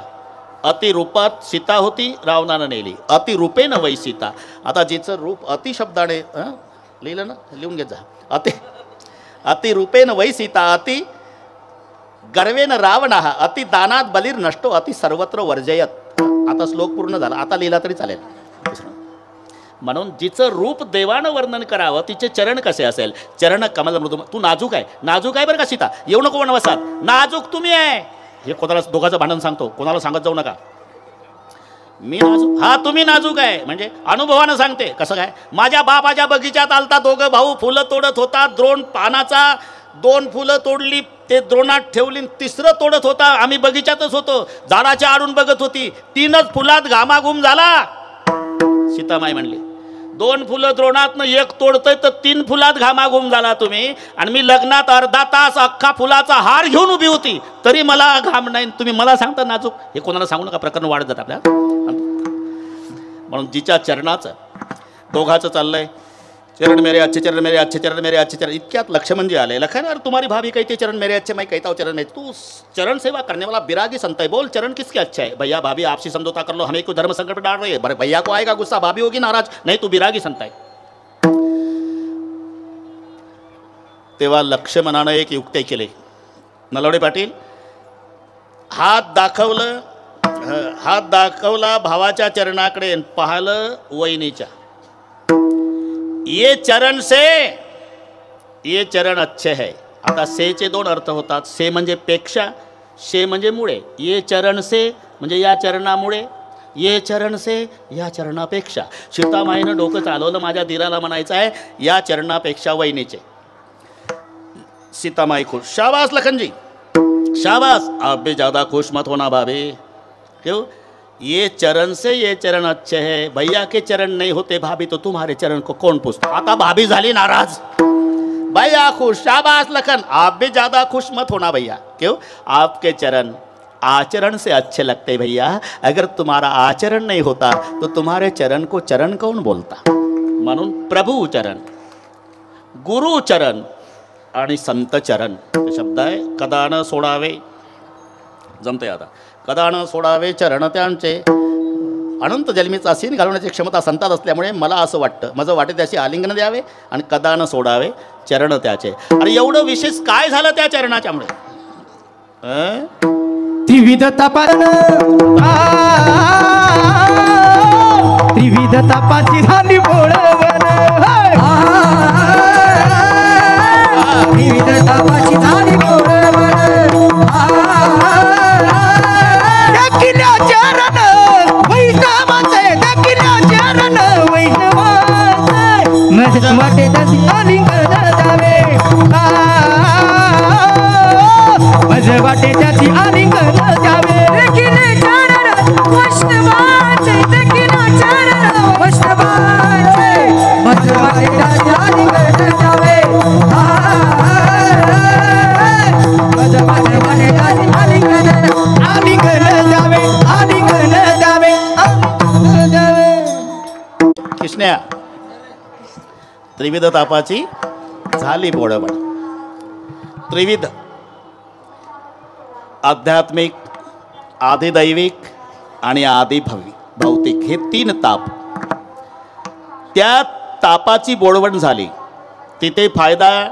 अति रूपात सीता होती, रावणानं नेली. अति रूपेन वै सीता. आता जिचं रूप अति शब्दाने लिहिलं ना, लिहून घेत जा. अति रूपेन वै सीता, अति गर्वेन रावणः, अति दानात बलीर नष्टो, अति सर्वत्र वर्जयत. आता श्लोक पूर्ण झाला, आता लिहिला तरी चालेल. म्हणून जिचं रूप देवानं वर्णन करावं, तिचे चरण कसे असेल. चरण कमल मृदू. तू नाजूक आहे, नाजूक आहे बरं का सीता, येऊ नको वनवासात, नाजूक तुम्ही आहे. हे कोणाला दोघांचं भांडण सांगतो, कोणाला सांगत जाऊ नका. मी नाजूक, हा तुम्ही नाजूक आहे म्हणजे अनुभवानं सांगते. कसं काय? माझ्या बापाच्या बगीचात आलता दोघं भाऊ, फुलं तोडत होता. द्रोण पानाचा 2 फुलं तोडली, ते द्रोणात ठेवली. 3रं तोडत होता. आम्ही बगीचातच होतो, झाडाच्या आडून बघत होती. 3च फुलात घामाघूम झाला. सीतामाई म्हणली 2 फुलं द्रोणातनं एक तोडतंय तर 3 फुलात घामाघूम झाला तुम्ही. आणि मी लग्नात अर्धा तास अख्खा फुलाचा हार घेऊन उभी होती तरी मला घाम नाही. तुम्ही मला सांगता नाजूक. हे कोणाला सांगू नका, प्रकरण वाढत जात आपल्या. म्हणून जिच्या चरणाचं दोघाचं चाललंय, चरण मेरे अच्छे चरण मेरे अच्छे चरण मेरे अच्छे चरण. इतक्यात लक्ष्मण आले. लखन यार तुम्हारी भाभी कहती चरण मेरे अच्छे, मैं कहता हूँ चरण मेरे. तू चरण सेवा करने वाला बिरागी संत है, बोल चरण किसके अच्छे है. भैया भाभी आपसी समझौता कर लो, हमें क्यों धर्म संकट में डाल रही है. भैया को आएगा गुस्सा, भाभी होगी नाराज. नहीं तू बिरागी संत है. तेव्हा लक्ष्मणानं एक युक्ती केली. नलवडे पाटील हात दाखवला भावाच्या चरणाकडे, पाहिलं वहिनीच्या. ये चरण अच्छे है. आता सेचे 2 अर्थ होतात. से म्हणजे पेक्षा, शे म्हणजे मुळे. ये चरण से म्हणजे या चरणामुळे, ये चरण से या चरणापेक्षा. सीतामाईनं डोकं चालवलं. माझ्या दिराला म्हणायचं आहे या चरणापेक्षा वहिनीचे. सीतामाई खुश. शाबाश लखनजी शाबाश. आप भी ज़्यादा खुश मत होना भाभी. क्यों? ये चरण से ये चरण अच्छे है. भैया के चरण नहीं होते भाभी तो तुम्हारे चरण को कौन पूछता. आता भाभी झाली नाराज. भैया खुश. शाबाश लखन. आप भी ज़्यादा खुश मत होना भैया. क्यों? आपके चरण आचरण से अच्छे लगते भैया. अगर तुम्हारा आचरण नहीं होता तो तुम्हारे चरण को चरण कौन बोलता. म्हणून प्रभू चरण, गुरु चरण आणि संत चरण हे शब्द आहे. कदा न सोडावे, जमते आता. कदा न सोडावे चरण त्यांचे. अनंत जन्मीचा सीन घालवण्याची क्षमता संतात असल्यामुळे मला असं वाटतं माझं वाटे त्याची आलिंगन द्यावे आणि कदा न सोडावे चरण त्याचे. आणि एवढं विशेष काय झालं त्या चरणाच्यामुळे. त्रिविध तापान त्रिविध तापाची झाली बोळवण. त्रिविध तापाची झाली बोळवण. दखिल्या चरण वैष्णवाचे, दखिल्या चरण वैष्णवाचे. माझ्या वाटे त्याची आलिंगन द्यावे. माझ्या वाटे त्याची आलिंगन द्यावे. दखिले चरण वैष्णवाचे, दखिले चरण वैष्णवाचे. माझ्या वाटे त्याची आलिंगन द्यावे. माझ्या वाटे त्याची आलिंगन द्यावे. आलिंगन द्यावे, आलिंगन द्यावे. कृष्णया त्रिविध तापाची झाली बोळवण. त्रिविध आध्यात्मिक, आदिदैविक आणि भौतिक हे 3 ताप. त्या तापाची बोळवण झाली. तिथे फायदा,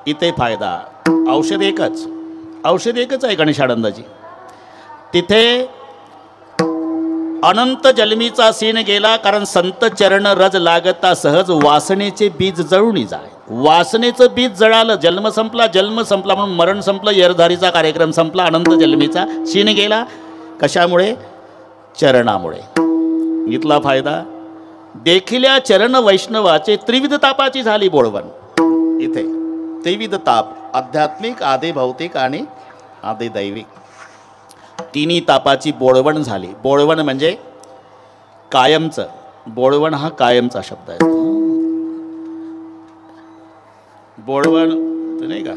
इथे फायदा. औषध एकच आहे गणेशानंदजी. तिथे अनंत जन्मीचा सीन गेला. कारण संत चरण रज लागता सहज वासनेचे बीज जळून जाय. वासनेचं बीज जळालं, जन्म संपला म्हणून मरण संपलं. येरधारीचा कार्यक्रम संपला. अनंत जन्मीचा सीन गेला. कशामुळे? चरणामुळे. इथला फायदा. देखिल्या चरण वैष्णवाचे त्रिविध तापाची झाली बोळवण. इथे त्रिविध ताप, आध्यात्मिक, आदी भौतिक आणि आदी दैविक, तिन्ही तापाची बोळवण झाली. बोळवण म्हणजे कायमचं. बोळवण हा कायमचा शब्द आहे. बोळवण नाही का.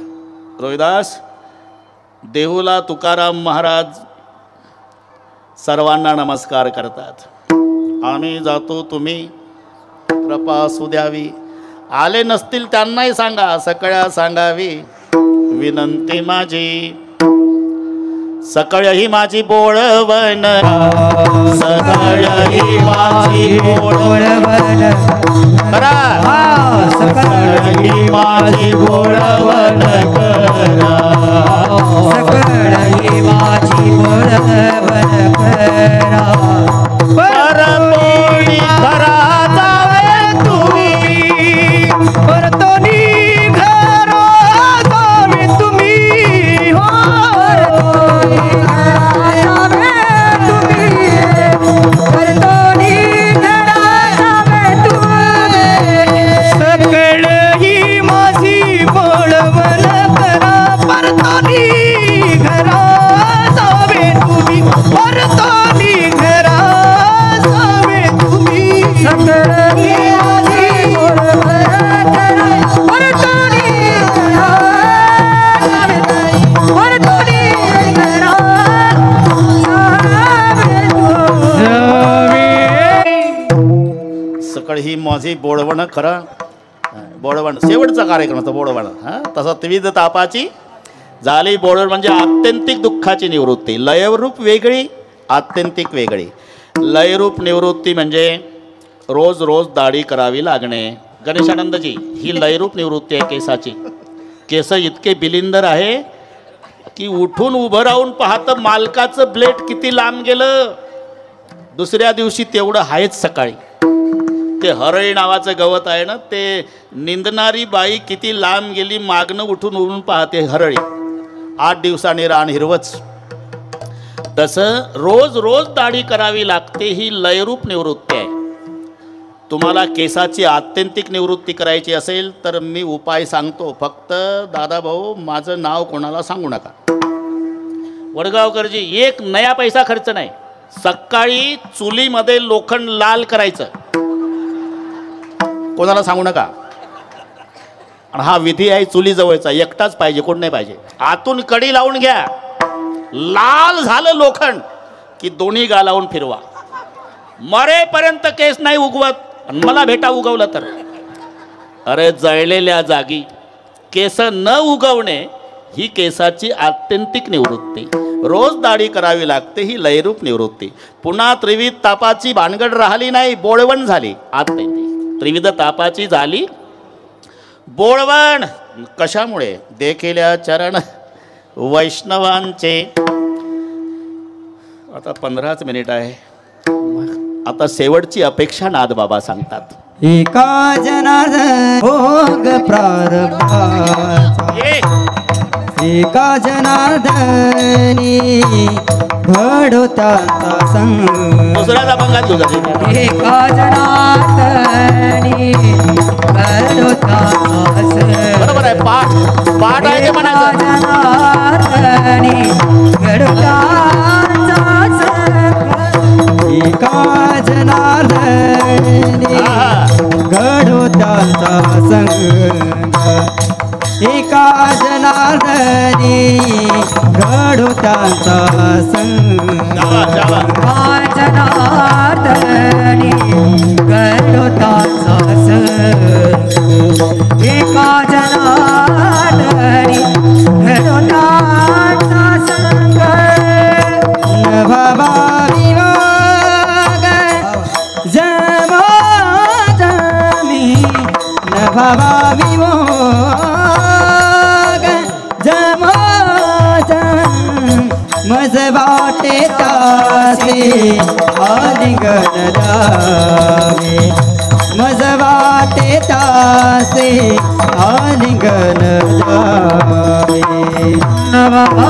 रोहिदास देहूला तुकाराम महाराज सर्वांना नमस्कार करतात. आम्ही जातो, तुम्ही कृपा असू द्यावी. आले नसतील त्यांनाही सांगा, सगळ्या सांगावी विनंती माझी. सकळ ही माझी बोळवण, सकळ ही माझी बोळवण. करा सकळ ही माझी बोळवण करा. सकळ ही माझी बोळवण करा. परतोनी घरा जावे तुम्ही, परतोनी घरा जावे तुम्ही. हो सकळ ही माझी बोळवण माझी बोळवण खरं बोळवण शेवटचा कार्यक्रम होता बोळवण. तसं त्रिविध तापाची झाली बोळवण म्हणजे आत्यंतिक दुःखाची निवृत्ती. लयरूप वेगळी आत्यंतिक वेगळी. लयरूप निवृत्ती म्हणजे रोज रोज दाढी करावी लागणे. गणेशानंदजी ही लयरूप निवृत्ती आहे केसाची. केस इतके बिलिंदर आहे की उठून उभं राहून पाहतं मालकाचं ब्लेड किती लांब गेलं. दुसऱ्या दिवशी तेवढं आहेच सकाळी. ते हरळी नावाचं गवत आहे ना ते निंदणारी बाई किती लांब गेली मागणं उठून उभून पाहते हरळी. 8 दिवसांनी रान हिरवच. तसं रोज रोज दाढी करावी लागते. ही लयरूप निवृत्ती आहे. तुम्हाला केसाची आत्यंतिक निवृत्ती करायची असेल तर मी उपाय सांगतो. फक्त दादाभाऊ माझं नाव कोणाला सांगू नका. वडगावकरजी एक नया पैसा खर्च नाही. सकाळी चुलीमध्ये लोखंड लाल करायचं. कोणाला सांगू नका. आणि हा विधी आहे चुलीजवळचा. एकटाच पाहिजे कोण नाही पाहिजे. आतून कडी लावून घ्या. लाल झालं लोखंड की दोन्ही गालावून फिरवा. मरेपर्यंत केस नाही उगवत. आणि मला भेटा उगवलं तर अरे जळलेल्या जागी केस न उगवणे ही केसाची आत्यंतिक निवृत्ती. रोज दाढी करावी लागते. ही लयरूप निवृत्ती. पुन्हा त्रिविध तापाची भानगड राहिली नाही. बोळवण झाली. आत्यंतिक त्रिविध तापाची झाली बोळवण. कशामुळे? देखिल्या चरण वैष्णवांचे. आता 15च मिनिट आहे. आता शेवटची अपेक्षा नादबाबा सांगतात. एका जनार्दन भोग प्रारब्धाचा एका जनार्दनी घडोत्याचा संग. दुसऱ्याचा पंगात तुझा एका जनार्दनी घडोत्याचा संग. बरोबर आहे. पाठ आहे ते म्हणायचं. जनार्दनी घडोत्याचा संग. एका जनार्दनी घडोत्याचा संग. एका जनार्दनी घडोत्याचा संग. एका जनार्दनी घडोत्याचा संग. एका जनार्दनी घडोत्याचा संग. नभवा विवाग जमा जमी नभवा विवाग जमा जम मज वाटे तासे आलिंगन द्यावे. मज वाटे तासे आलिंगन द्यावे. नभवा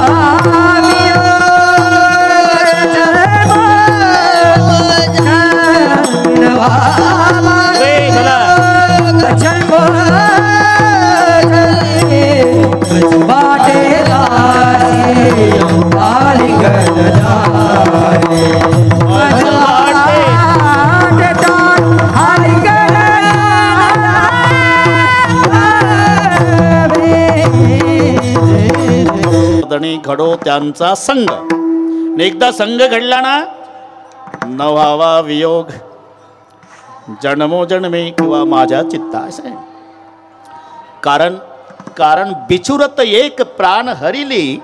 घडो त्यांचा संग. एकदा संग घडला ना न व्हावा वियोग जन्मोजन्मे किंवा माझ्या चित्ता असं आहे. कारण बिछुरत एक प्राण हरिली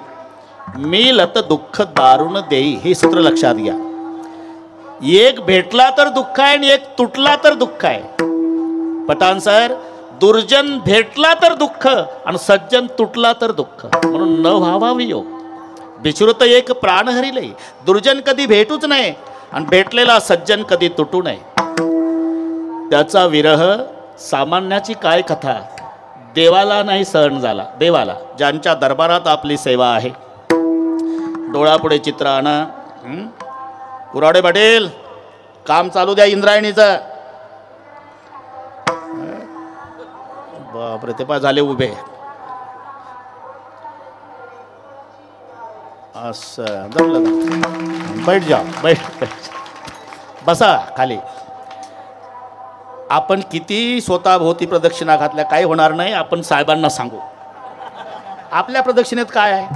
मिलत दुःख दारुण देई. हे सूत्र लक्षात घ्या. एक भेटला तर दुःख आहे आणि एक तुटला तर दुःख आहे. पठाण सर दुर्जन भेटला तर दुःख आणि सज्जन तुटला तर दुःख. म्हणून न व्हावा वियोग. बिछुरत एक प्राण हरिले. दुर्जन कधी भेटूच नाही आणि भेटलेला सज्जन कधी तुटू नये. त्याचा विरह सामान्याची काय कथा. देवाला नाही सहन झाला. देवाला ज्यांच्या दरबारात आपली सेवा आहे. डोळापुढे चित्र आणा. कुराडे पाटील काम चालू द्या इंद्रायणीचं. बापरे ते पा झाले उभे. असं जमलं. बैठ जा बैठ बसा खाली. आपण किती स्वतःभोवती प्रदक्षिणा घातल्या काही होणार नाही. आपण साहेबांना सांगू आपल्या प्रदक्षिणेत काय आहे.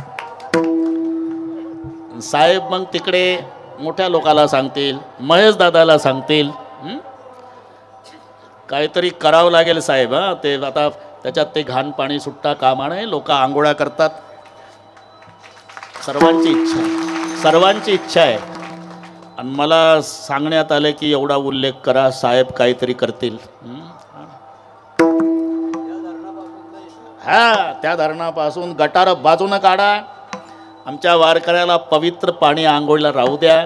साहेब मग तिकडे मोठ्या लोकाला सांगतील. महेश दादाला सांगतील. काहीतरी करावं लागेल साहेब. हां, ते आता त्याच्यात ते घाण पाणी सुट्टा कामा नये. लोक आंघोळ्या करतात. सर्वांची इच्छा आहे, सर्वांची इच्छा आहे. आणि मला सांगण्यात आलं की एवढा उल्लेख करा, साहेब काहीतरी करतील. हा, त्या धरणापासून गटार बाजूनं काढा. आमच्या वारकऱ्याला पवित्र पाणी आंघोळीला राहू द्या.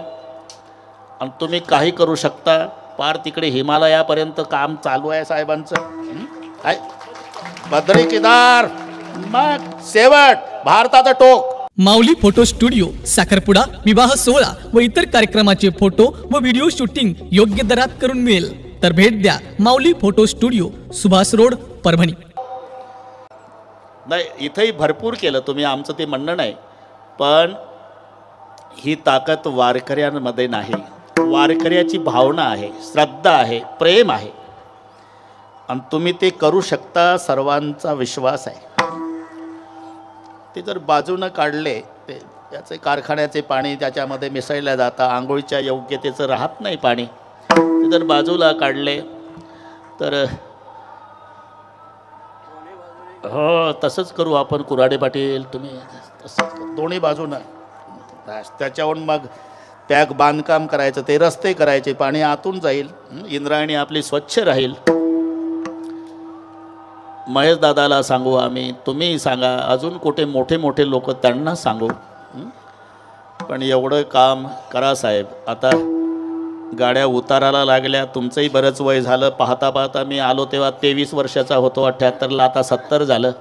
आणि तुम्ही काही करू शकता. पार तिकडे हिमालयापर्यंत काम चालू आहे साहेबांचं. काय बद्री केदार, मग शेवट भारताचं टोक. माऊली फोटो स्टुडिओ, साखरपुडा, विवाह सोहळा व इतर कार्यक्रमाचे फोटो व व्हिडिओ शूटिंग योग्य दरात करून मिळेल. तर भेट द्या Mauli photo studio, Subhash road, Parbhani. नाही, इथंही भरपूर केलं तुम्ही, आमचं ते म्हणणं नाही. पण ही ताकद वारकऱ्यांमध्ये नाही. वारकऱ्याची भावना आहे, श्रद्धा आहे, प्रेम आहे. आणि तुम्ही ते करू शकता, सर्वांचा विश्वास आहे. ते जर बाजूनं काढले, ते त्याचे कारखान्याचे पाणी त्याच्यामध्ये मिसळलं जातं, आंघोळीच्या योग्यतेचं राहत नाही पाणी. ते जर बाजूला काढले तर हो, तसंच करू आपण. कुऱ्हाडे पाटील, तुम्ही तसंच करू, दोन्ही बाजूनं. त्याच्याहून मग पॅक बांधकाम करायचं, ते रस्ते करायचे, पाणी आतून जाईल, इंद्रायणी आपली स्वच्छ राहील. महेश दादाला सांगू आम्ही, तुम्ही सांगा, अजून कुठे मोठे मोठे लोक त्यांना सांगू. पण एवढं काम करा साहेब. आता गाड्या उताराला लागल्या. तुमचंही बरंच वय झालं. पाहता पाहता मी आलो तेव्हा 23 वर्षाचा होतो, 78ला, आता 70 झालं.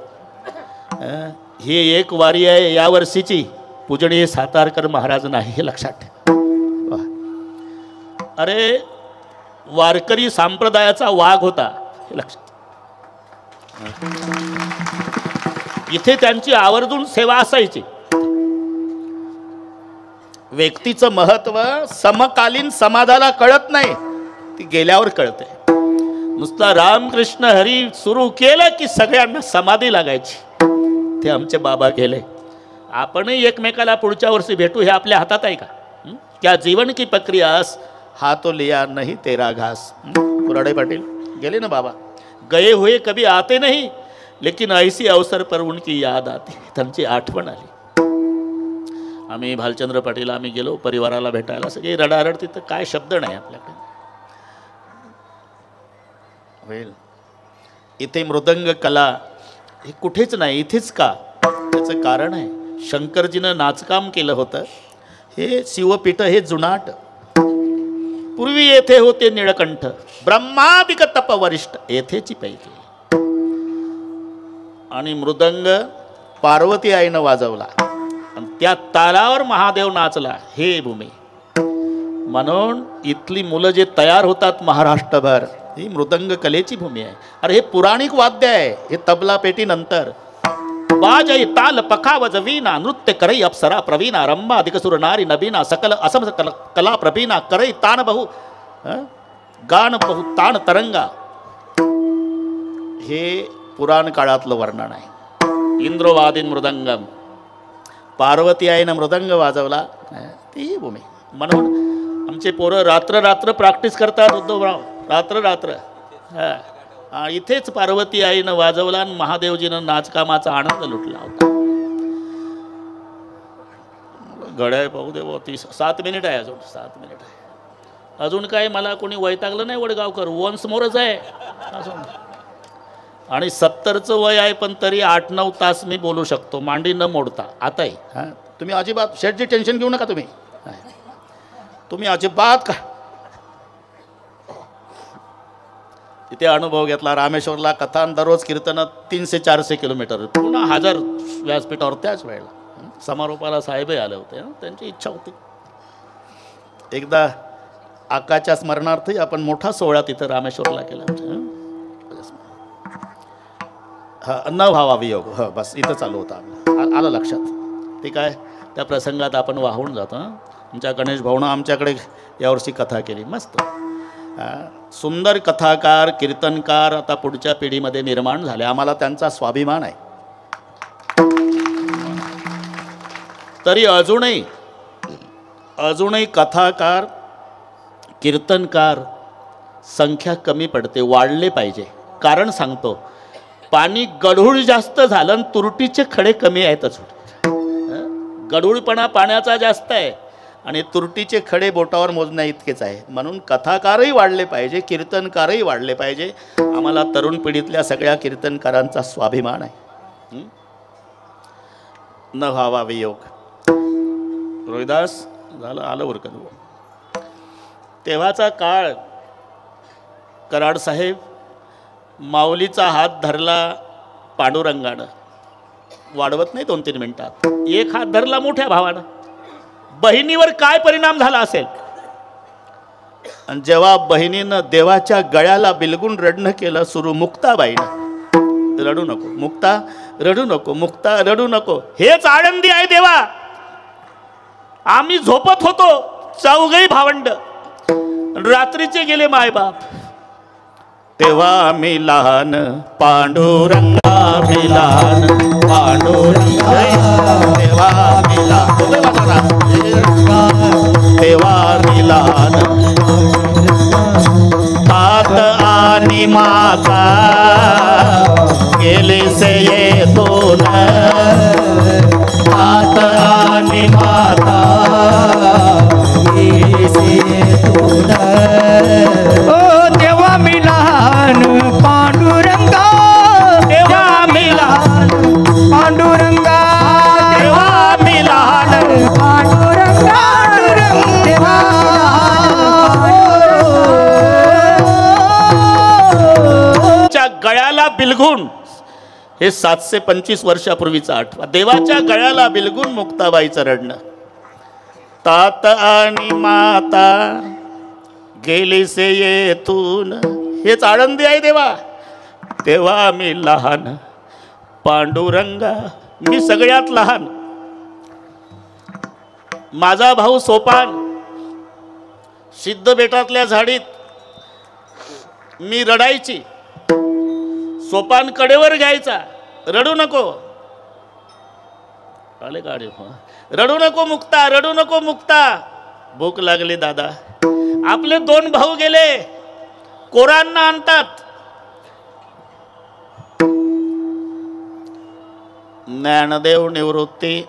ही एक वारी आहे यावर्षीची. पूजनीय सातारकर महाराज नाही, हे लक्षात ठेवा. अरे, वारकरी संप्रदायाचा वाघ होता, हे लक्षात. इथे त्यांची आवर्जून सेवा असायची. व्यक्तीचं महत्व समकालीन समाजाला कळत नाही, ती गेल्यावर कळते. नुसता रामकृष्ण हरी सुरू केलं की सगळ्यांना समाधी लागायची. ते आमचे बाबा गेले. आपणही एकमेकाला पुढच्या वर्षी भेटू, हे आपल्या हातात आहे का? क्या जीवन की प्रक्रियास हाथों लिया नहीं तेरा घास. कुऱ्हाडे पाटील गेले ना बाबा. गए हुए कभी आते नहीं, लेकिन ऐसी अवसर पर उनकी याद आती. त्यांची आठवण आली. आम्ही भालचंद्र पाटील आम्ही गेलो परिवाराला भेटायला. सगळी रडारड, तिथं काय शब्द नाही आपल्याकडे. होईल. इथे मृदंग कला हे कुठेच नाही, इथेच का? त्याचं कारण आहे, शंकरजीनं नाचकाम केलं होतं. हे शिवपीठ, हे जुनाट. पूर्वी येथे होते निळकंठ, ब्रह्मादिक तप वरिष्ठ, येथेची पैकी. आणि मृदंग पार्वती आईनं वाजवला आणि त्या तालावर महादेव नाचला. हे भूमी. म्हणून इथली मुलं जे तयार होतात महाराष्ट्रभर, ही मृदंग कलेची भूमी आहे. अरे, हे पुराणिक वाद्य आहे. हे तबला पेटी नंतर. बाजई ताल पखावज वीणा, नृत्य करई अप्सरा प्रवीणा, रंभा अधिक सुर नारी नबीना, सकल असम कला प्रवीणा, करई तान बहु गान बहु तान तरंगा. हे पुराण काळातलं वर्णन आहे. इंद्रवादीन मृदंगम. पार्वती आईनं मृदंग वाजवला, ती भूमी. म्हणून आमचे पोरं रात्र रात्र प्रॅक्टिस करतात. उद्धवराव रात्र रात्र. इथेच पार्वती आईनं वाजवला आणि महादेवजीनं नाचकामाचा आनंद लुटला होता. घड्याळ पाहू दे. 7 मिनिट आहे अजून. 7 मिनिट आहे अजून. काय मला कोणी वैतागलं नाही वडगावकर. वन्स मोरच आहे अजून. आणि 70चं वय आहे, पण तरी 8-9 तास मी बोलू शकतो, मांडी न मोडता. आताही तुम्ही अजिबात शेठची टेन्शन घेऊ नका. तुम्ही अजिबात का. तिथे अनुभव घेतला. रामेश्वरला कथा, दररोज कीर्तन 300-400 किलोमीटर, पुन्हा 1000 व्यासपीठावर त्याच वेळेला. समारोपाला साहेबही आले होते. त्यांची इच्छा होती. एकदा आकाच्या स्मरणार्थी आपण मोठा सोहळा तिथं रामेश्वरला केला. न भावा वियोग. बस इथं चालू होता. आलं लक्षात. ते काय, त्या प्रसंगात आपण वाहून जातो. आमच्या गणेश भाऊनं आमच्याकडे यावर्षी कथा केली. मस्त सुंदर कथाकार, कीर्तनकार आता पुढच्या पिढीमध्ये निर्माण झाले. आम्हाला त्यांचा स्वाभिमान आहे. तरी अजूनही कथाकार, कीर्तनकार संख्या कमी पडते, वाढले पाहिजे. कारण सांगतो, पाणी गढूळ जास्त झालं आणि तुरटीचे खडे कमी आहेतच. गढूळपणा पाण्याचा जास्त आहे आणि तुरटीचे खडे बोटावर मोजण्या इतकेच आहे. म्हणून कथाकारही वाढले पाहिजे, कीर्तनकारही वाढले पाहिजे. आम्हाला तरुण पिढीतल्या सगळ्या कीर्तनकारांचा स्वाभिमान आहे. न व्हावा वियोग. रोहिदास झालं आलं उरकत. तेव्हाचा काळ, कराड साहेब माऊलीचा हात धरला पांडुरंगानं, वाढवत नाही 2-3 मिनिटात. एक हात धरला मोठ्या भावानं. बहिणीवर काय परिणाम झाला असेल. आणि जेव्हा बहिणीनं देवाच्या गळ्याला बिलगून रडणं केलं सुरू, मुक्ताबाईनं, रडू नको मुक्ता, रडू नको मुक्ता, रडू नको, हेच आनंदी आहे देवा. आम्ही झोपत होतो चौघही भावंड, रात्रीचे गेले मायबाप. तेव्हा आम्ही लहान पांडुरंगा, मी लहान पांडुरंगा, तेव्हा आम्ही लहान, तेव्हा आम्ही लहान. तात आणि माता गेले से येतो न, तात आणि माता गेले से येतो न. तेव्हा मी लहान पांडुरंगा, तेव्हा मी लहान पांडुरंगा, तेव्हा मी लहान पांडुरंगा, तेव्हा च्या गळ्याला बिलगून, हे 725 वर्षापूर्वीचा आठवा. देवाच्या गळ्याला बिलगून मुक्ताबाईचं रडणं. तात आणि माता गेली से येतून, हेच आनंदी आहे देवा. तेव्हा मी लहान पांडुरंगा, मी सगळ्यात लहान. माझा भाऊ सोपान सिद्ध बेटातल्या झाडीत मी रडायची, सोपान कडेवर घ्यायचा, रडू नको, आले गाडी, रडू नको मुक्ता, रडू नको मुक्ता, भूक लागली दादा. आपले 2 भाऊ गेले, कोरांना आणतात. ज्ञानदेव निवृत्ती,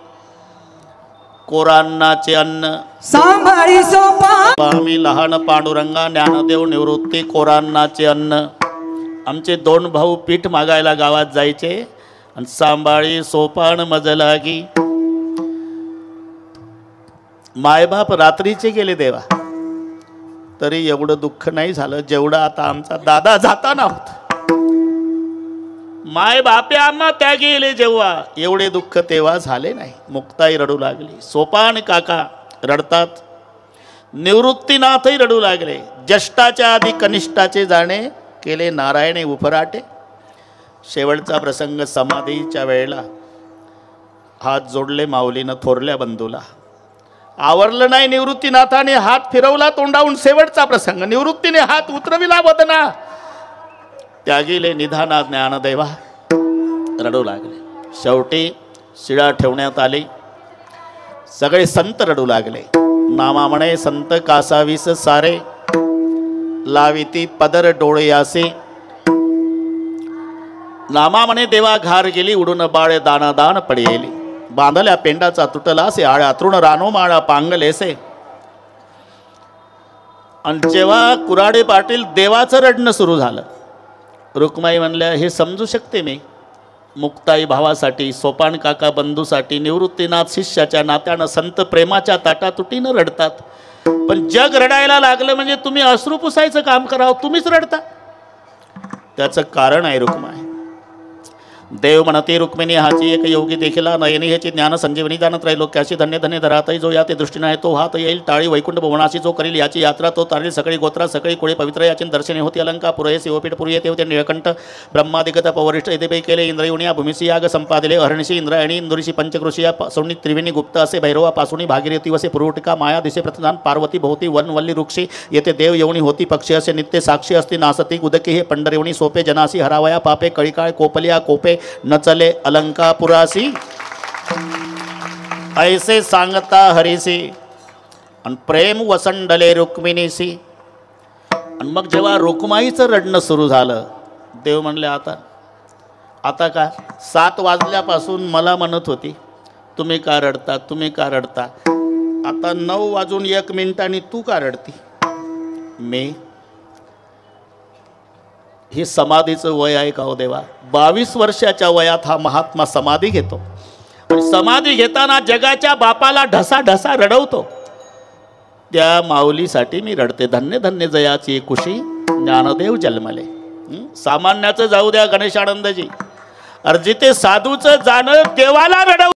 कोरांनाचे अन्न सांभाळी सोपा. आम्ही लहान पांडुरंगा, ज्ञानदेव निवृत्ती, कोरांनाचे अन्न. आमचे 2 भाऊ पीठ मागायला गावात जायचे आणि सांभाळी सोपान मज लागी. मायबाप रात्रीचे गेले देवा, तरी एवढं दुःख नाही झालं जेवढं आता आमचा दादा जाताना होत. माय बापे आम्हा त्या गेले जेव्हा, एवढे दुःख तेव्हा झाले नाही. मुक्ताई रडू लागली, सोपान काका रडतात, निवृत्तीनाथही रडू लागले. ज्येष्ठाच्या आधी कनिष्ठाचे जाणे केले नारायणे उफराटे. शेवटचा प्रसंग समाधीच्या वेळेला हात जोडले माऊलीनं थोरल्या बंधूला. आवरलं नाही निवृत्तीनाथाने, हात फिरवला तोंडाहून. शेवटचा प्रसंग, निवृत्तीने हात उतरविला वदना, त्यागीले निधाना ज्ञानदेवा, रडू लागले. शेवटी शिळा ठेवण्यात आली. सगळे संत रडू लागले. नामा म्हणे संत कासावीस सारे, लाविती पदर डोळे यासे. नामा म्हणे देवा घार गेली, उडून बाळे दाना दान पडेली. बांधल्या पेंडाचा तुटलासे, आळ्या तृण रानो माळा पांगलेसे. आणि जेव्हा कुराडे पाटील देवाचं रडणं सुरू झालं, रुक्माई म्हणल्या हे समजू शकते मी, मुक्ताई भावासाठी, सोपान काका बंधूसाठी, निवृत्तीनाथ शिष्याच्या नात्यानं संत प्रेमाच्या ताटातुटीनं रडतात. पण जग रडायला लागलं म्हणजे तुम्ही अश्रू पुसायचं काम करावं, तुम्हीच रडता. त्याचं कारण आहे रुक्माई. देव म्हणते रुक्मिणी हाची एक योगी देखीला नयनी ह्याची ज्ञान संजीवनी जाणत त्रैलोक्याशी धन्य धन्य धरातही जो या ते दृष्टीने आहे तो हात येईल टाळी वैकुंठ भुवनाशी जो करील याची यात्रा तो तारील सगळी गोत्रा सगळी कुळे पवित्र याची दर्शने होती अलंका पुरये शिवपीठ पुरी येते होते निळकंठ ब्रह्मादिगत पवरिष्ठ येथे केले इंद्रयुनिया भूमिसी याग संपादिले अहर्निशी इंद्रायणी इंदुरीशी पंचकृषिया सोनी त्रिवेणी गुप्त असे भैरवा पासुनी भागीरथी वसे पुरुटिका माया दिसे प्रतदान पार्वती भोवती वनवल्ली वृक्षी येथे देव येवणी होती पक्षी असे नित्य साक्षी असती नासती उदकी हे पंढरवणी सोपे जनासी हरावया पापे कळीकाळ कोपलिया कोपे न चले अलंकापुरासी. ऐसे सांगता हरिसी आणि प्रेम वसंडले रुक्मिणीसी. आणि मग जेव्हा रुक्माईचं रडणं सुरू झालं, देव म्हणले आता का 7 वाजल्यापासून मला म्हणत होती तुम्ही का रडता, तुम्ही का रडता, आता 9 वाजून 1 मिनिटांनी तू का रडती. मी हे समाधीचं वय आहे का हो देवा. 22 वर्षाच्या वयात हा महात्मा समाधी घेतो आणि समाधी घेताना जगाच्या बापाला ढसा ढसा रडवतो. त्या माऊलीसाठी मी रडते. धन्य धन्य जयाची कुशी ज्ञानदेव जन्मले. सामान्याचं जाऊ द्या गणेशानंदजी, अरे जिथे साधूचं जाणं देवाला रडव